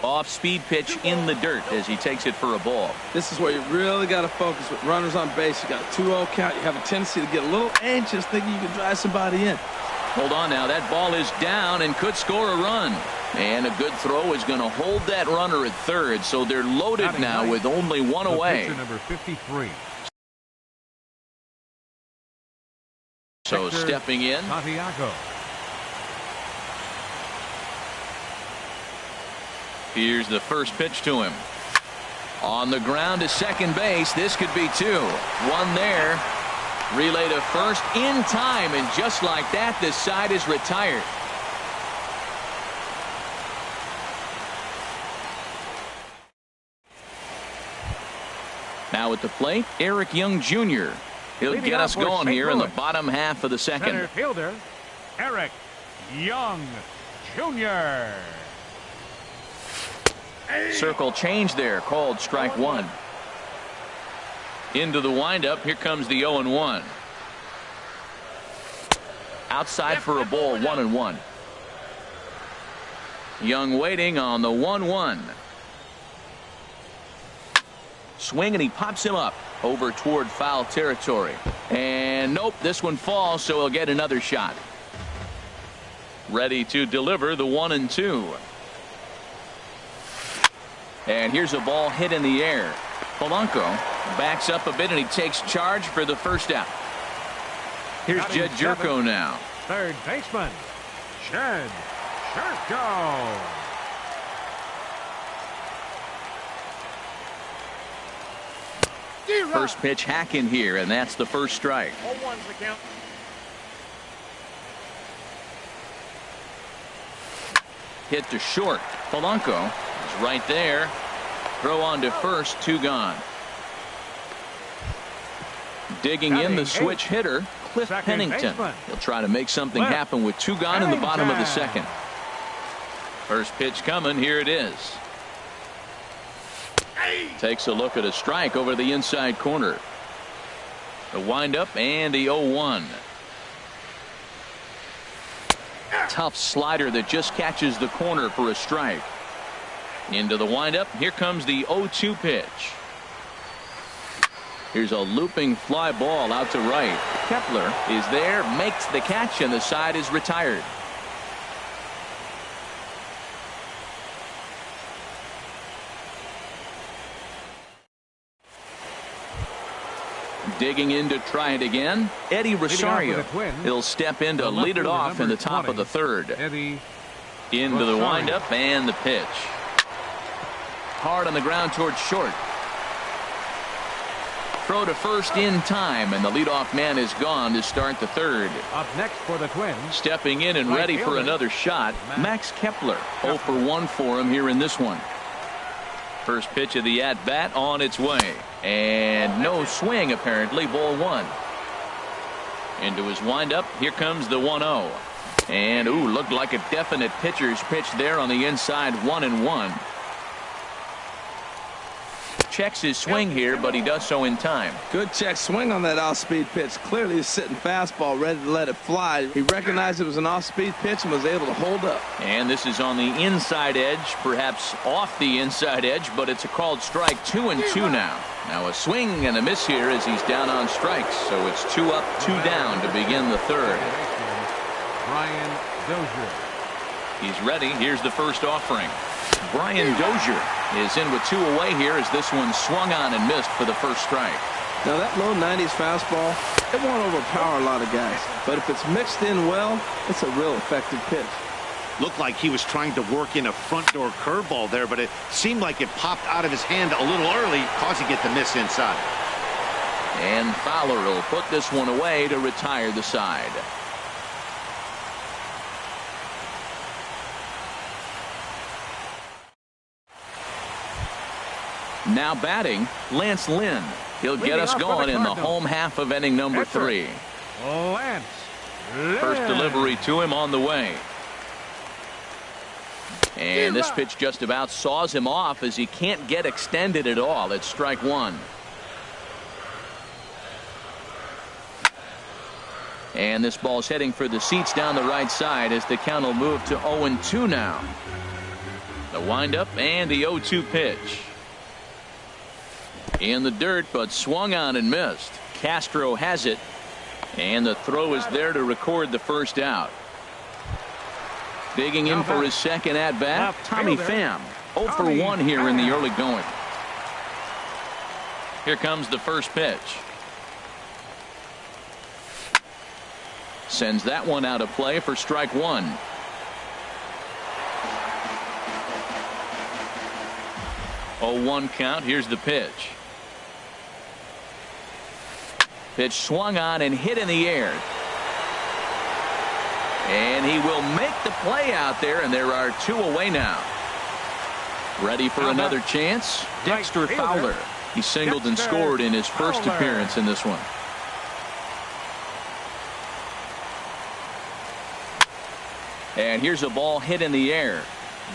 Off speed pitch in the dirt as he takes it for a ball.
This is where you really got to focus with runners on base. You got a 2-0 count. You have a tendency to get a little anxious thinking you can drive somebody in.
Hold on now. That ball is down and could score a run. And a good throw is going to hold that runner at third. So they're loaded now with only 1 away.
Number 53.
So stepping in.
Santiago.
Here's the first pitch to him. On the ground to second base. This could be 2. 1 there. Relay to first in time, and just like that, this side is retired. Now at the plate, Eric Young Jr. He'll get us going here in the bottom half of the second.
Center fielder, Eric Young Jr.
Circle change there, called strike 1. Into the windup, here comes the 0-1. Outside for a ball, 1-1. Young waiting on the 1-1. Swing, and he pops him up over toward foul territory. And nope, this one falls, so he'll get another shot. Ready to deliver the 1-2. And here's a ball hit in the air. Polanco backs up a bit, and he takes charge for the first out. Here's Jed Jerko now.
Third baseman, Jed Jerko.
First pitch hack in here, and that's the first strike. Hit to short. Polanco is right there. Throw on to first, 2 gone. Digging in the switch hitter, Cliff Pennington. He'll try to make something happen with 2 gone in the bottom of the second. First pitch coming. Here it is. Takes a look at a strike over the inside corner. The windup and the 0-1. Tough slider that just catches the corner for a strike. Into the windup. Here comes the 0-2 pitch. Here's a looping fly ball out to right. Kepler is there, makes the catch, and the side is retired. Digging in to try it again, Eddie Rosario. He'll step in to lead it off in the top of the third. Into the windup and the pitch. Hard on the ground towards short. Throw to first in time, and the leadoff man is gone to start the third.
Up next for the Twins.
Stepping in and ready for another shot, Max Kepler. 0 for 1 for him here in this one. First pitch of the at-bat on its way. And no swing, apparently. Ball 1. Into his windup. Here comes the 1-0. And, ooh, looked like a definite pitcher's pitch there on the inside. 1-1. Checks his swing here, but he does so in time.
Good check swing on that off-speed pitch. Clearly he's sitting fastball, ready to let it fly. He recognized it was an off-speed pitch and was able to hold up.
And this is on the inside edge, perhaps off the inside edge, but it's a called strike. 2-2 now. Now a swing and a miss here as he's down on strikes. So it's 2 up, 2 down to begin the third.
Brian Dozier.
He's ready. Here's the first offering. Brian Dozier is in with 2 away here as this one swung on and missed for the first strike.
Now that low 90s fastball, it won't overpower a lot of guys, but if it's mixed in well, it's a real effective pitch.
Looked like he was trying to work in a front door curveball there, but it seemed like it popped out of his hand a little early, causing it to miss inside.
And Fowler will put this one away to retire the side. Now batting, Lance Lynn. He'll get us going in the home half of inning number 3.
Lance Lynn.
First delivery to him on the way. And this pitch just about saws him off as he can't get extended at all. It's strike 1. And this ball's heading for the seats down the right side as the count will move to 0-2 now. The windup and the 0-2 pitch. In the dirt, but swung on and missed. Castro has it, and the throw is there to record the first out. Digging in for his second at bat, Tommy Pham. 0 for 1 here in the early going. Here comes the first pitch. Sends that one out of play for strike 1. Oh, 1 count. Here's the pitch. Pitch swung on and hit in the air. And he will make the play out there, and there are 2 away now. Ready for another chance? Dexter Fowler. He singled and scored in his first appearance in this one. And here's a ball hit in the air.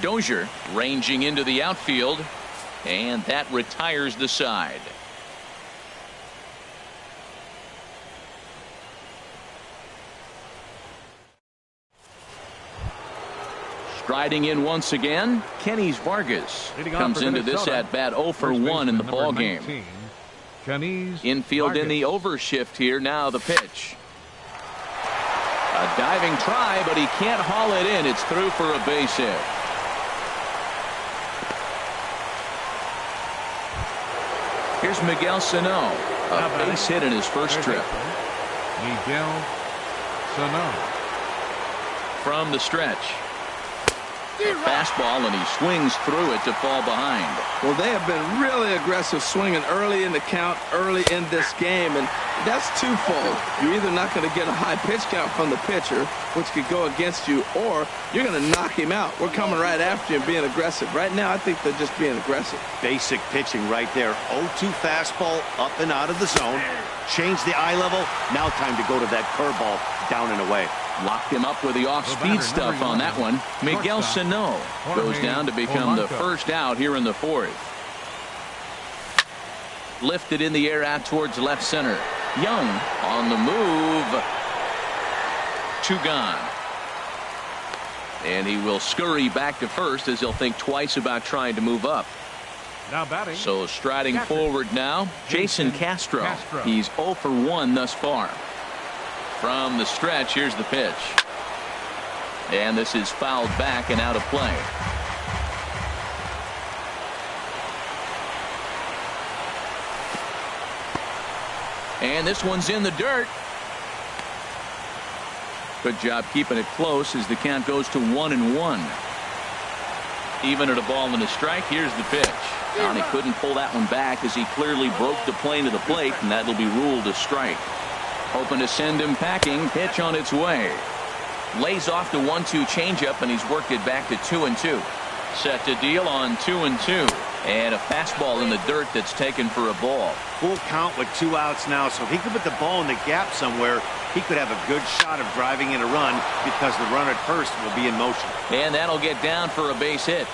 Dozier ranging into the outfield, and that retires the side. Striding in once again, Kenny's Vargas comes into this at bat 0 for 1 in the ball game. Infield in the overshift here. Now the pitch. A diving try, but he can't haul it in. It's through for a base hit. Here's Miguel Sano, a base hit in his first trip.
Miguel Sano.
From the stretch. A fastball, and he swings through it to fall behind.
Well, they have been really aggressive swinging early in the count, early in this game, and that's twofold. You're either not going to get a high pitch count from the pitcher, which could go against you, or you're going to knock him out. We're coming right after you and being aggressive. Right now, I think they're just being aggressive.
Basic pitching right there. 0-2 fastball up and out of the zone. Change the eye level. Now time to go to that curveball down and away.
Locked him up with the off-speed stuff on that one. Miguel Sano goes down to become the first out here in the fourth. Lifted in the air out towards left center. Young on the move. 2 gone. And he will scurry back to first as he'll think twice about trying to move up.
Now batting.
So striding forward now, Jason Castro. He's 0 for 1 thus far. From the stretch, here's the pitch. And this is fouled back and out of play. And this one's in the dirt. Good job keeping it close as the count goes to 1-1. Even at a ball and a strike, here's the pitch. And he couldn't pull that one back as he clearly broke the plane to the plate, and that'll be ruled a strike. Hoping to send him packing. Pitch on its way. Lays off the 1-2 changeup, and he's worked it back to 2-2. Set to deal on 2-2. And a fastball in the dirt that's taken for a ball.
Full count with 2 outs now, so if he could put the ball in the gap somewhere, he could have a good shot of driving in a run because the runner at first will be in motion.
And that'll get down for a base hit.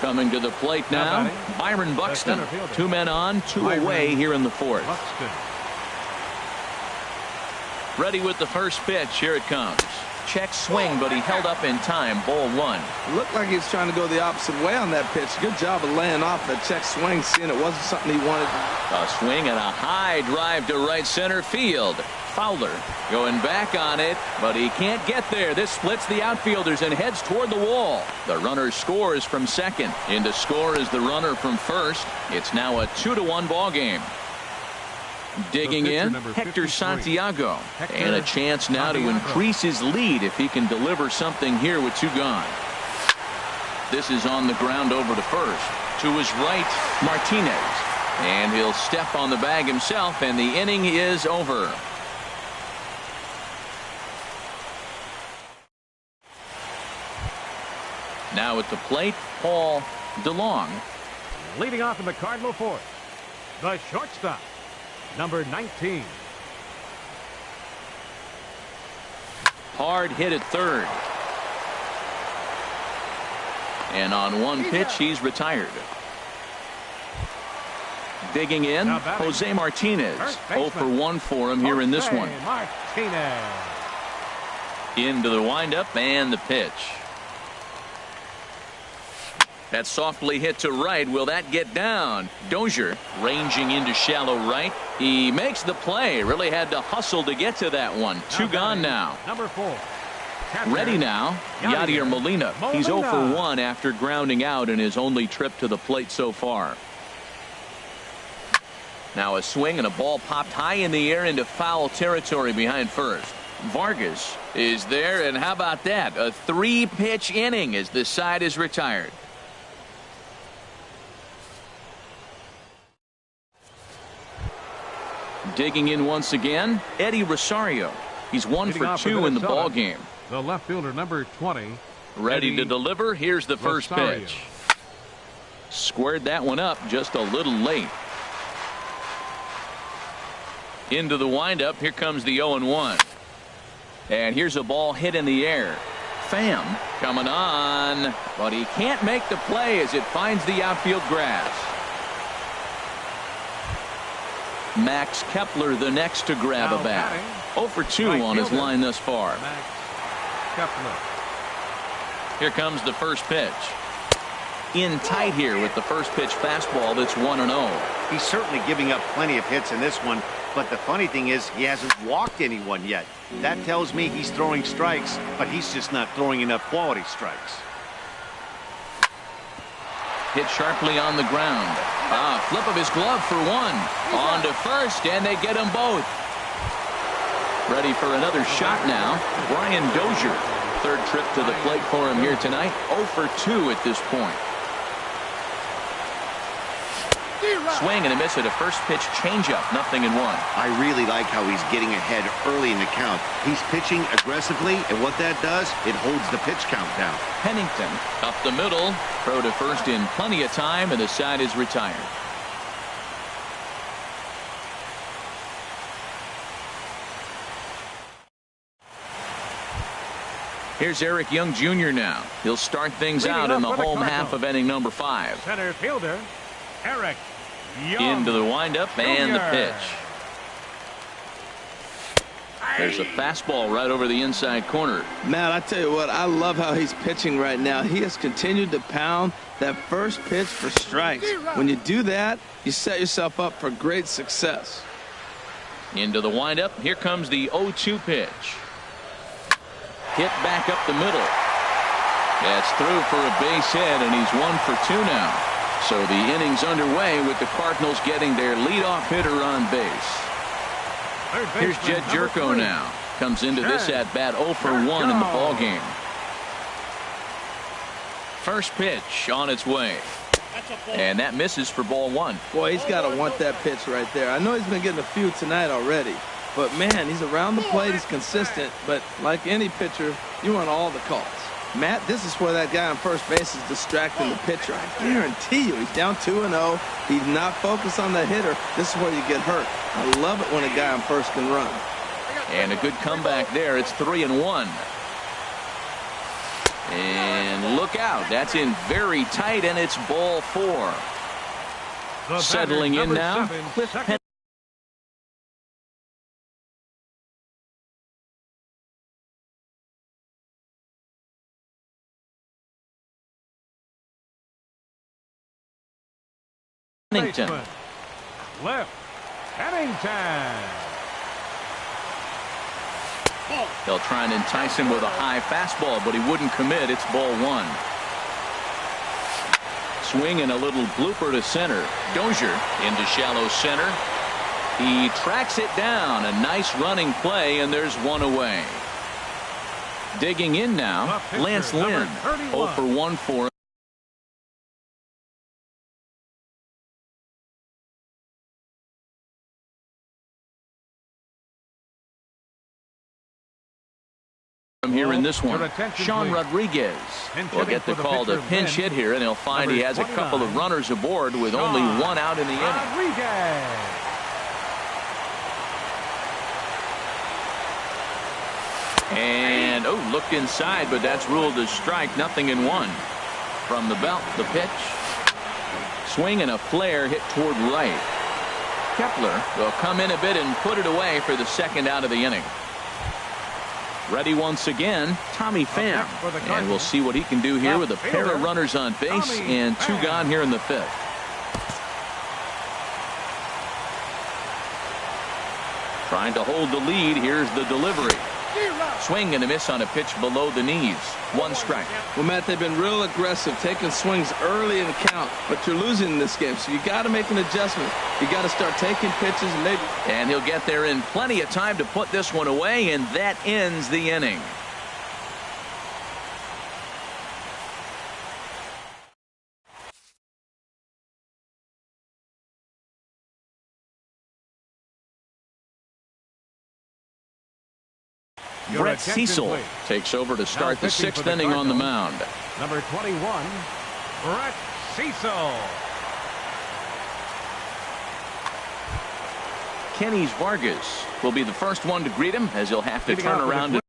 Coming to the plate now, Byron Buxton. 2 men on, 2 away here in the fourth. Ready with the first pitch. Here it comes. Check swing, but he held up in time. Ball 1.
Looked like he was trying to go the opposite way on that pitch. Good job of laying off that check swing, seeing it wasn't something he wanted.
A swing and a high drive to right center field. Fowler going back on it, but he can't get there. This splits the outfielders and heads toward the wall. The runner scores from second. In to score is the runner from first. It's now a 2-1 ball game. Digging in, Hector Santiago. And a chance now to increase his lead if he can deliver something here with 2 gone. This is on the ground over to first. To his right, Martinez. And he'll step on the bag himself, and the inning is over. Now at the plate, Paul DeLong.
Leading off in the Cardinal fourth, the shortstop, number 19.
Hard hit at third. And on one pitch, he's retired. Digging in, Jose Martinez. 0 for 1 for him here in this one.
Martinez.
Into the windup and the pitch. That softly hit to right. Will that get down? Dozier ranging into shallow right. He makes the play. Really had to hustle to get to that one. 2 gone now.
Number 4.
Ready now, Yadier Molina. He's 0 for 1 after grounding out in his only trip to the plate so far. Now a swing and a ball popped high in the air into foul territory behind first. Vargas is there, and how about that? A 3-pitch inning as this side is retired. Digging in once again, Eddie Rosario. He's 1 for 2 in the ball game.
The left fielder, number 20.
Ready to deliver. Here's the first pitch. Squared that one up just a little late. Into the windup. Here comes the 0-1. And here's a ball hit in the air. Pham coming on, but he can't make the play as it finds the outfield grass. Max Kepler the next to grab a bat. 0 for 2 on his line thus far. Here comes the first pitch. In tight here with the first pitch fastball that's 1-0.
He's certainly giving up plenty of hits in this one, but the funny thing is he hasn't walked anyone yet. That tells me he's throwing strikes, but he's just not throwing enough quality strikes.
Hit sharply on the ground. Flip of his glove for 1. On to first, and they get them both. Ready for another shot now. Brian Dozier. Third trip to the plate for him here tonight. 0 for 2 at this point. Swing and a miss at a first pitch changeup. 0-1.
I really like how he's getting ahead early in the count. He's pitching aggressively, and what that does, it holds the pitch count down.
Pennington up the middle. Throw to first in plenty of time, and the side is retired. Here's Eric Young Jr. now. He'll start things out in the home half of inning number 5.
Center fielder, Eric Young.
Into the windup and the pitch. There's a fastball right over the inside corner.
Matt, I tell you what, I love how he's pitching right now. He has continued to pound that first pitch for strikes. When you do that, you set yourself up for great success.
Into the windup. Here comes the 0-2 pitch. Hit back up the middle. That's through for a base hit, and he's 1 for 2 now. So the inning's underway with the Cardinals getting their leadoff hitter on base. Here's Jed Jerko now. Comes into this at-bat 0 for 1 in the ball game. First pitch on its way. And that misses for ball 1.
Boy, he's got to want that pitch right there. I know he's been getting a few tonight already. But, man, he's around the plate. He's consistent. But like any pitcher, you want all the calls. Matt, this is where that guy on first base is distracting the pitcher. I guarantee you he's down 2-0. He's not focused on the hitter. This is where you get hurt. I love it when a guy on first can run.
And a good comeback there. It's 3-1. And look out. That's in very tight, and it's ball 4. Settling in now, Cliff Pennington.
Cliff Pennington.
They'll try and entice him with a high fastball, but he wouldn't commit. It's ball 1. Swing and a little blooper to center. Dozier into shallow center. He tracks it down. A nice running play, and there's one away. Digging in now, Lance Lynn. 0 for 1 for him. Here in this one, Sean Rodriguez will get the call to pinch hit here, and he'll find he has a couple of runners aboard with only 1 out in the inning. And looked inside, but that's ruled a strike. 0-1. From the belt, the pitch. Swing and a flare hit toward right. Kepler will come in a bit and put it away for the second out of the inning. Ready once again, Tommy Pham. And we'll see what he can do here with a pair of runners on base and 2 gone here in the 5th. Trying to hold the lead. Here's the delivery. Swing and a miss on a pitch below the knees. 1 strike.
Well, Matt, they've been real aggressive, taking swings early in the count, but you're losing in this game, so you got to make an adjustment. You got to start taking pitches,
and he'll get there in plenty of time to put this one away, and that ends the inning. Brett Cecil takes over to start the 6th inning on the mound.
Number 21, Brett Cecil.
Kenny's Vargas will be the first one to greet him, as he'll have to turn around.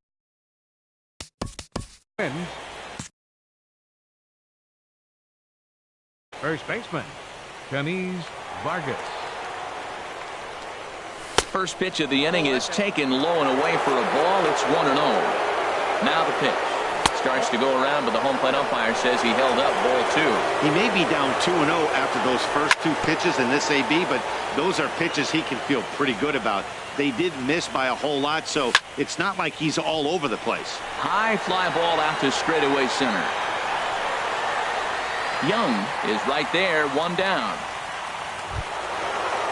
First baseman, Kenny's Vargas.
First pitch of the inning is taken low and away for a ball. It's 1-0. Now the pitch starts to go around, but the home plate umpire says he held up ball 2.
He may be down 2-0 after those first 2 pitches in this AB, but those are pitches he can feel pretty good about. They did miss by a whole lot, so it's not like he's all over the place.
High fly ball out to straightaway center. Young is right there, 1 down.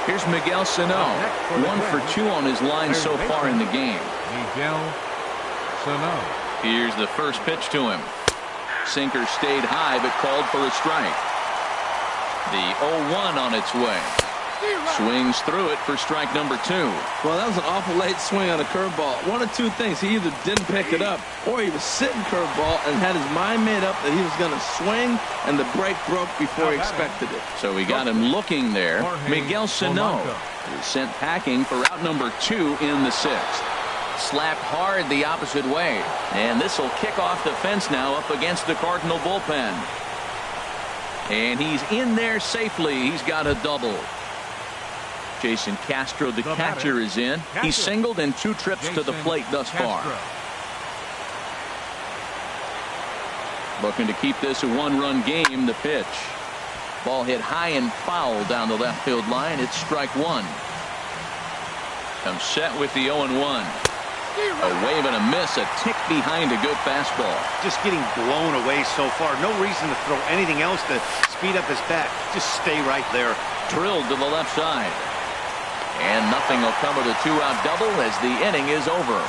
Here's Miguel Sano. 1 for 2 on his line so far in the game.
Miguel Sano.
Here's the first pitch to him. Sinker stayed high but called for a strike. The 0-1 on its way. Swings through it for strike number 2.
Well, that was an awful late swing on a curveball. One of two things. He either didn't pick it up or he was sitting curveball and had his mind made up that he was going to swing, and the break broke before he expected it.
So we got him looking there. Miguel Sano is sent packing for out number 2 in the 6th. Slapped hard the opposite way. And this will kick off the fence now up against the Cardinal bullpen. And he's in there safely. He's got a double. Jason Castro, the catcher, is in. He's singled in 2 trips to the plate thus far. Looking to keep this a 1-run game. The pitch. Ball hit high and foul down the left field line. It's strike 1. Comes set with the 0-1. A wave and a miss, a tick behind a good fastball.
Just getting blown away so far. No reason to throw anything else to speed up his bat. Just stay right there.
Drilled to the left side. And nothing will come of the 2-out double as the inning is over.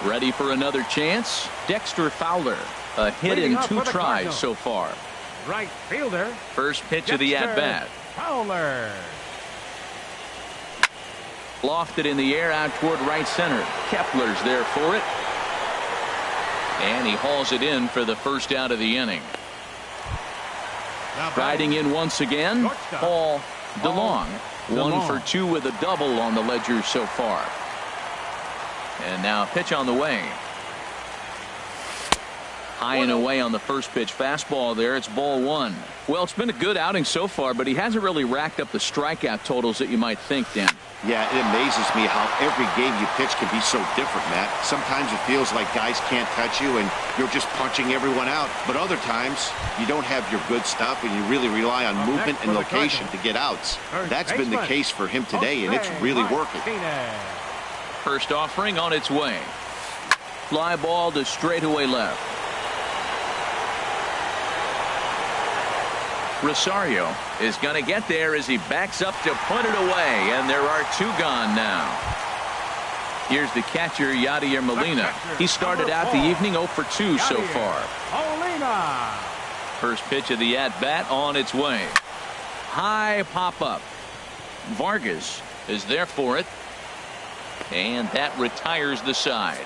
Ready for another chance? Dexter Fowler. A hit in 2 tries so far.
Right fielder.
First pitch of the at-bat.
Fowler.
Lofted in the air out toward right center. Kepler's there for it. And he hauls it in for the first out of the inning. Riding in once again, Paul DeLong. 1 for 2 with a double on the ledger so far. And now a pitch on the way. High and away on the first pitch fastball there. It's ball 1. Well, it's been a good outing so far, but he hasn't really racked up the strikeout totals that you might think, Dan.
Yeah, it amazes me how every game you pitch can be so different, Matt. Sometimes it feels like guys can't touch you and you're just punching everyone out. But other times you don't have your good stuff and you really rely on movement and location to get outs. That's been the case for him today, and it's really working.
First offering on its way. Fly ball to straightaway left. Rosario is going to get there as he backs up to put it away, and there are 2 gone now. Here's the catcher, Yadier Molina. He started out the evening 0 for 2 so far.
Molina.
First pitch of the at-bat on its way. High pop-up. Vargas is there for it, and that retires the side.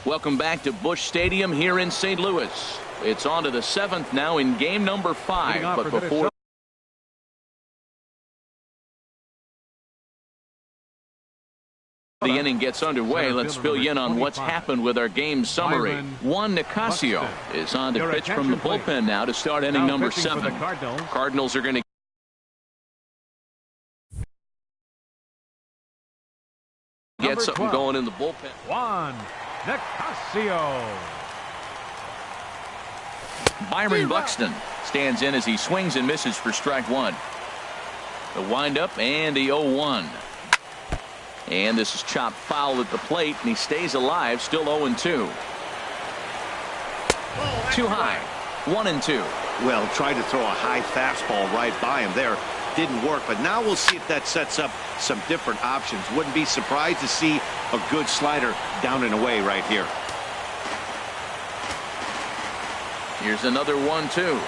Welcome back to Busch Stadium here in St. Louis. It's on to the 7th now in game number 5. But before the inning gets underway, let's fill you in on what's happened with our game summary. Juan Nicasio is on to pitch from the bullpen now to start inning number 7. Cardinals are going to get something going in the bullpen.
Juan Nicasio.
Byron Buxton stands in as he swings and misses for strike 1. The windup and the 0-1. And this is chopped foul at the plate, and he stays alive, still 0-2. Too high. 1-2.
Well, tried to throw a high fastball right by him there. Didn't work, but now we'll see if that sets up some different options. Wouldn't be surprised to see a good slider down and away right here.
Here's another 1-2.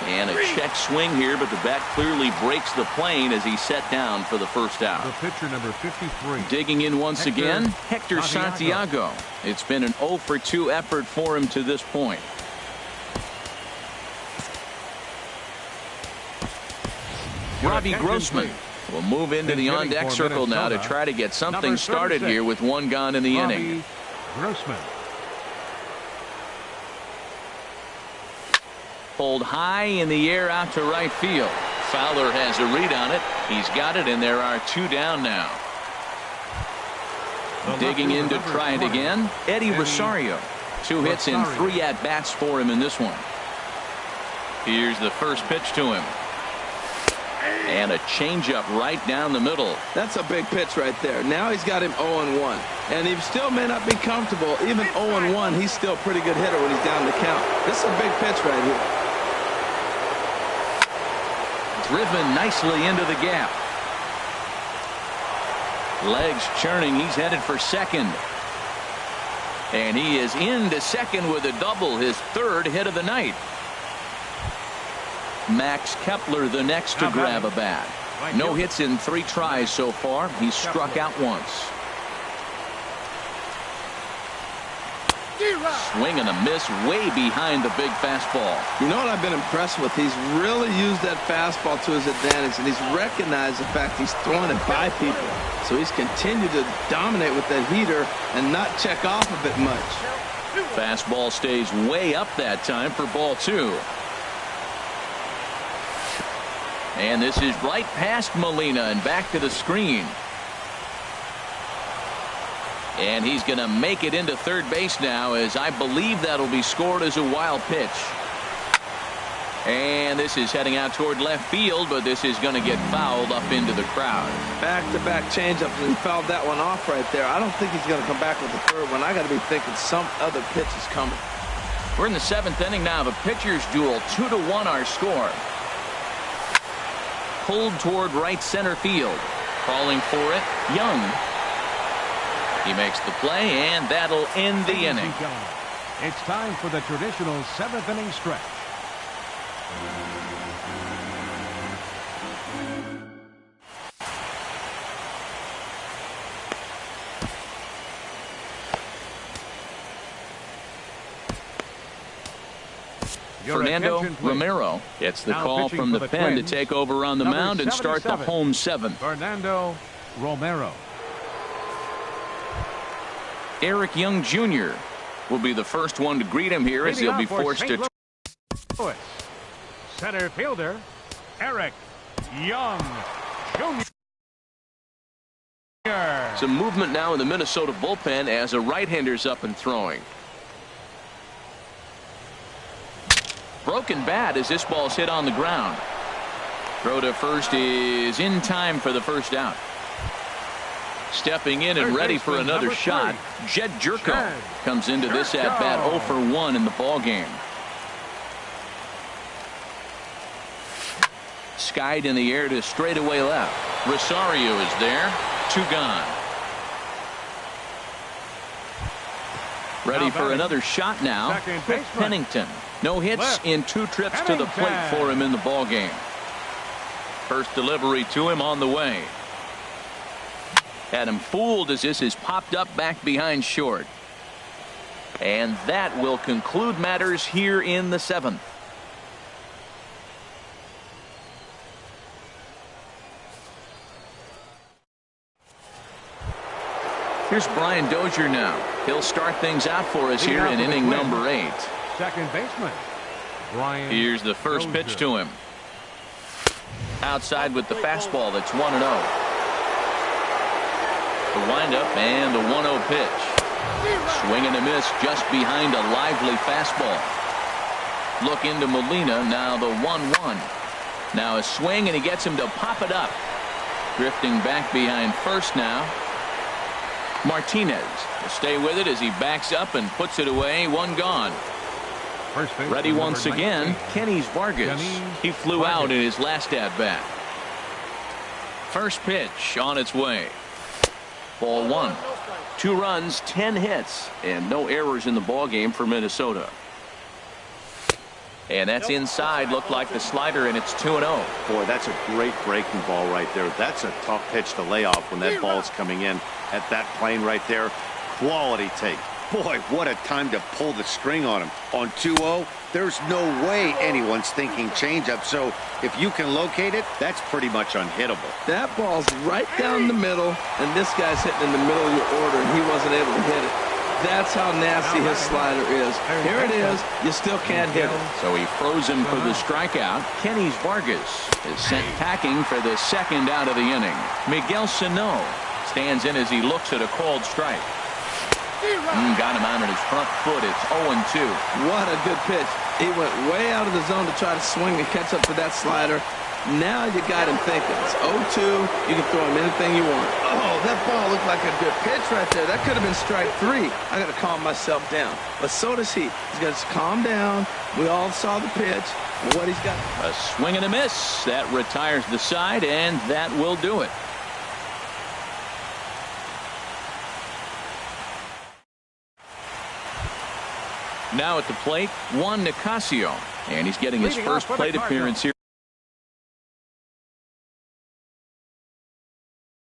And a check swing here, but the bat clearly breaks the plane as he's set down for the first out.
The pitcher, number 53.
Digging in once again, Hector Santiago. It's been an 0 for 2 effort for him to this point. Robbie Grossman will move into the on-deck circle now to try to get something started here with 1 gone in the inning.
Grossman.
Pulled high in the air out to right field. Fowler has a read on it. He's got it, and there are 2 down now. Digging in to try it again, Eddie Rosario. 2 hits and 3 at-bats for him in this one. Here's the first pitch to him. And a changeup right down the middle.
That's a big pitch right there. Now he's got him 0-1. And he still may not be comfortable. Even 0-1, he's still a pretty good hitter when he's down the count. This is a big pitch right here.
Driven nicely into the gap. Legs churning. He's headed for second. And he is into second with a double, his third hit of the night. Max Kepler the next to grab a bat. No hits in 3 tries so far. He's struck out once. Swing and a miss way behind the big fastball.
You know what I've been impressed with? He's really used that fastball to his advantage, and he's recognized the fact he's throwing it by people. So he's continued to dominate with that heater and not check off a bit much.
Fastball stays way up that time for ball 2. And this is right past Molina and back to the screen. And he's going to make it into third base now, as I believe that'll be scored as a wild pitch. And this is heading out toward left field, but this is going to get fouled up into the crowd.
Back-to-back changeups, and he fouled that one off right there. I don't think he's going to come back with the third one. I got to be thinking some other pitch is coming.
We're in the 7th inning now of a pitcher's duel. 2-1 our score. Pulled toward right center field. Calling for it, Young. He makes the play, and that'll end the inning.
It's time for the traditional 7th inning stretch.
Fernando Romero gets the call from the pen to take over on the mound and start the home 7th.
Fernando Romero.
Eric Young Jr. will be the first one to greet him here, as he'll be forced to.
Center fielder Eric Young Jr.
Some movement now in the Minnesota bullpen as a right-hander's up and throwing. Broken bat as this ball's hit on the ground. Throw to first is in time for the first out. Stepping in and ready for another shot, Jed Jerko comes into this at-bat 0 for 1 in the ballgame. Skied in the air to straightaway left. Rosario is there. 2 gone. Ready for another shot now. Pennington. No hits in 2 trips to the plate for him in the ballgame. First delivery to him on the way. Had him fooled as this is popped up back behind short. And that will conclude matters here in the 7th. Here's Brian Dozier now. He'll start things out for us here in inning number 8.
Second baseman Brian.
Here's the first pitch to him. Outside with the fastball. That's 1-0. The windup and the 1-0 pitch. Swing and a miss just behind a lively fastball. Look into Molina. Now the 1-1. Now a swing, and he gets him to pop it up. Drifting back behind first now. Martinez will stay with it as he backs up and puts it away. 1 gone. Ready once again, Kenny's Vargas. He flew out in his last at-bat. First pitch on its way. Ball 1. 2 runs, 10 hits, and no errors in the ballgame for Minnesota. And that's inside. Looked like the slider, and it's 2-0.
Boy, that's a great breaking ball right there. That's a tough pitch to lay off when that ball's coming in at that plane right there. Quality take. Boy, what a time to pull the string on him. On 2-0, there's no way anyone's thinking changeup. So if you can locate it, that's pretty much unhittable.
That ball's right down the middle, and this guy's hitting in the middle of your order, and he wasn't able to hit it. That's how nasty his slider is. Here it is. You still can't hit it.
So he froze him for the strikeout. Kenny's Vargas is sent packing for the second out of the inning. Miguel Sano stands in as he looks at a called strike. Got him out on his front foot. It's 0-2.
What a good pitch. He went way out of the zone to try to swing and catch up to that slider. Now you got him thinking. It's 0-2. You can throw him anything you want. Oh, that ball looked like a good pitch right there. That could have been strike 3. I got to calm myself down. But so does he. He's got to calm down. We all saw the pitch. What he's got.
A swing and a miss. That retires the side, and that will do it. Now at the plate, Juan Nicasio. And he's getting his first plate appearance here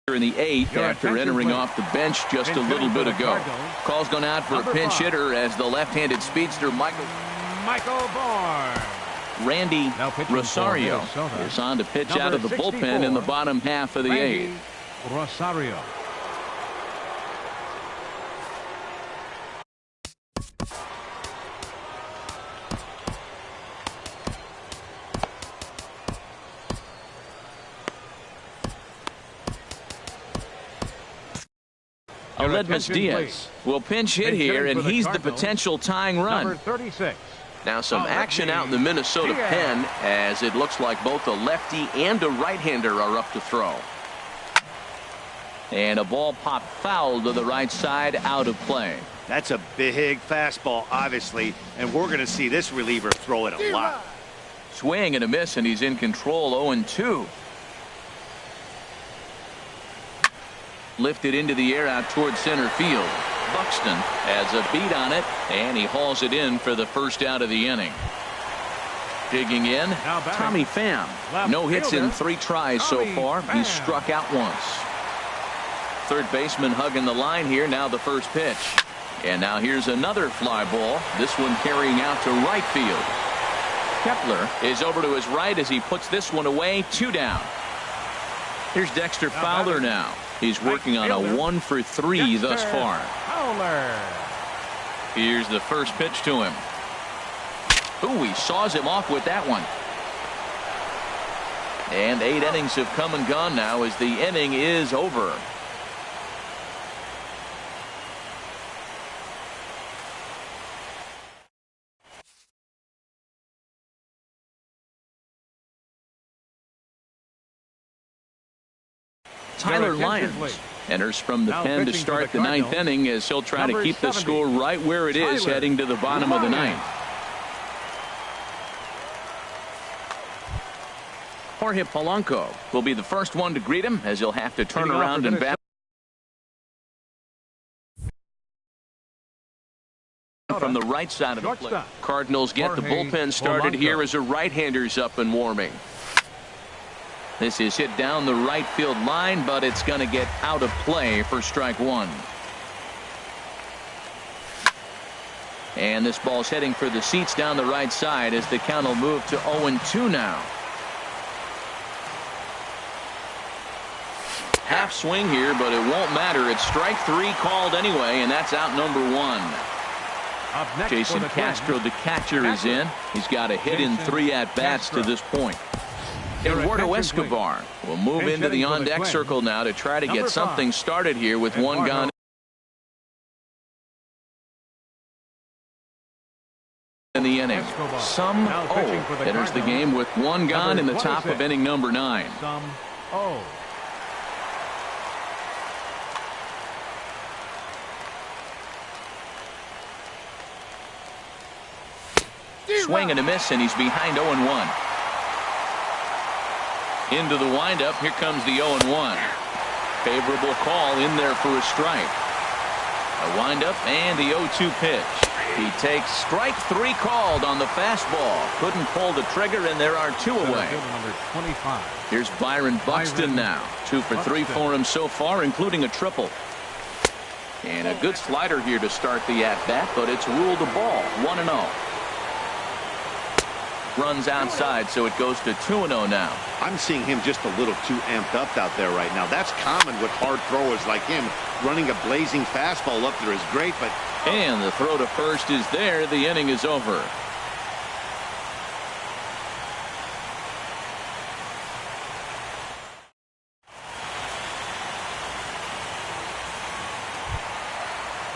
in the 8th after entering off the bench just a little bit ago. Call's gone out for a pinch hitter as the left-handed speedster Michael
Bourne.
Randy Rosario is on to pitch out of the bullpen in the bottom half of the 8th.
Rosario.
Aledmus Diaz will pinch hit here, and he's the potential tying run.
Number 36.
Now some action out in the Minnesota pen as it looks like both a lefty and a right-hander are up to throw. And a ball popped foul to the right side, out of play.
That's a big fastball, obviously, and we're going to see this reliever throw it a lot.
Swing and a miss, and he's in control. 0-2. Lifted into the air out towards center field. Buxton has a beat on it, and he hauls it in for the first out of the inning. Digging in, Tommy Pham. No hits in 3 tries so far. He's struck out once. Third baseman hugging the line here. Now the first pitch. And now here's another fly ball. This one carrying out to right field. Kepler is over to his right as he puts this one away. 2 down. Here's Dexter Fowler now. He's working on a 1-for-3 thus far. Here's the first pitch to him. Ooh, he saws him off with that one. And 8 innings have come and gone now as the inning is over. Tyler Lyons enters from the pen to start the 9th inning as he'll try to keep the score right where it is heading to the bottom of the 9th. Jorge Polanco will be the first one to greet him as he'll have to turn around and bat from the right side of the plate. Cardinals get the bullpen started here as a right-hander's up and warming. This is hit down the right field line, but it's going to get out of play for strike 1. And this ball's heading for the seats down the right side as the count will move to 0-2 now. Half swing here, but it won't matter. It's strike 3 called anyway, and that's out number 1. Jason Castro, the catcher, is in. He's got a hit in 3 at-bats to this point. Eduardo Escobar will move into the on-deck circle now to try to get something started here with 1 gone in the inning. Some enters the game with 1 gone in the top of inning number 9. Swing and a miss, and he's behind 0-1. Into the windup. Here comes the 0-1. Favorable call in there for a strike. A windup and the 0-2 pitch. He takes strike 3 called on the fastball. Couldn't pull the trigger, and there are 2 away. Here's Byron Buxton now. 2 for 3 for him so far, including a triple. And a good slider here to start the at-bat, but it's ruled a ball. 1-0. Runs outside, so it goes to 2-0 now.
I'm seeing him just a little too amped up out there right now. That's common with hard throwers like him. Running a blazing fastball up there is great, but...
And the throw to first is there. The inning is over.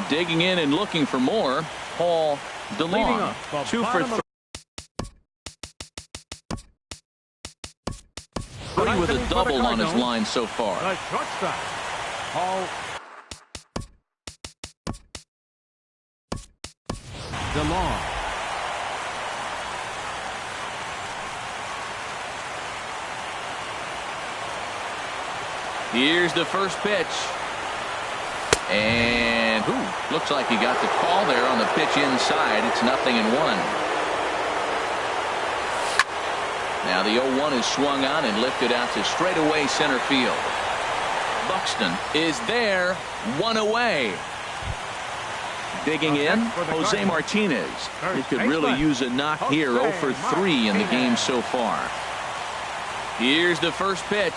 Digging in and looking for more, Paul DeLong. 2 for 3. 3 with a double on his line so far.
The shortstop, Paul DeLong.
Here's the first pitch. And looks like he got the call there on the pitch inside. It's 0-1. Now the 0-1 is swung on and lifted out to straightaway center field. Buxton is there, 1 away. Digging in, Jose Martinez. He could really use a knock here. 0 for 3 in the game so far. Here's the first pitch.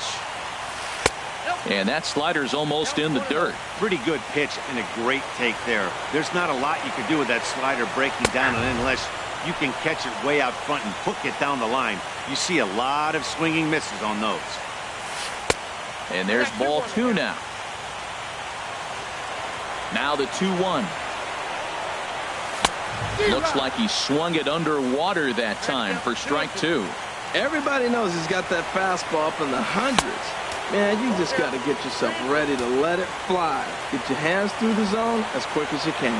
And that slider's almost in the dirt.
Pretty good pitch and a great take there. There's not a lot you can do with that slider breaking down, and unless you can catch it way out front and hook it down the line, you see a lot of swinging misses on those.
And there's ball 2 now. Now the 2-1. Looks like he swung it underwater that time for strike 2.
Everybody knows he's got that fastball up in the hundreds. Man, you just got to get yourself ready to let it fly. Get your hands through the zone as quick as you can.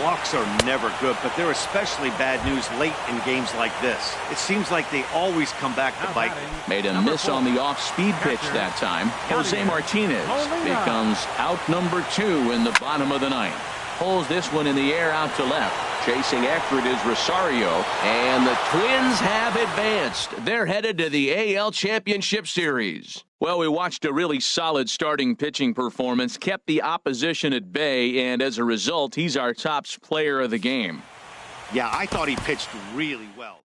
Walks are never good, but they're especially bad news late in games like this. It seems like they always come back to bite them.
Made a miss on the off-speed pitch that time. Jose Martinez becomes out number 2 in the bottom of the 9th. Pulls this one in the air out to left. Chasing after it is Rosario. And the Twins have advanced. They're headed to the AL Championship Series. Well, we watched a really solid starting pitching performance, kept the opposition at bay, and as a result, he's our top player of the game.
Yeah, I thought he pitched really well.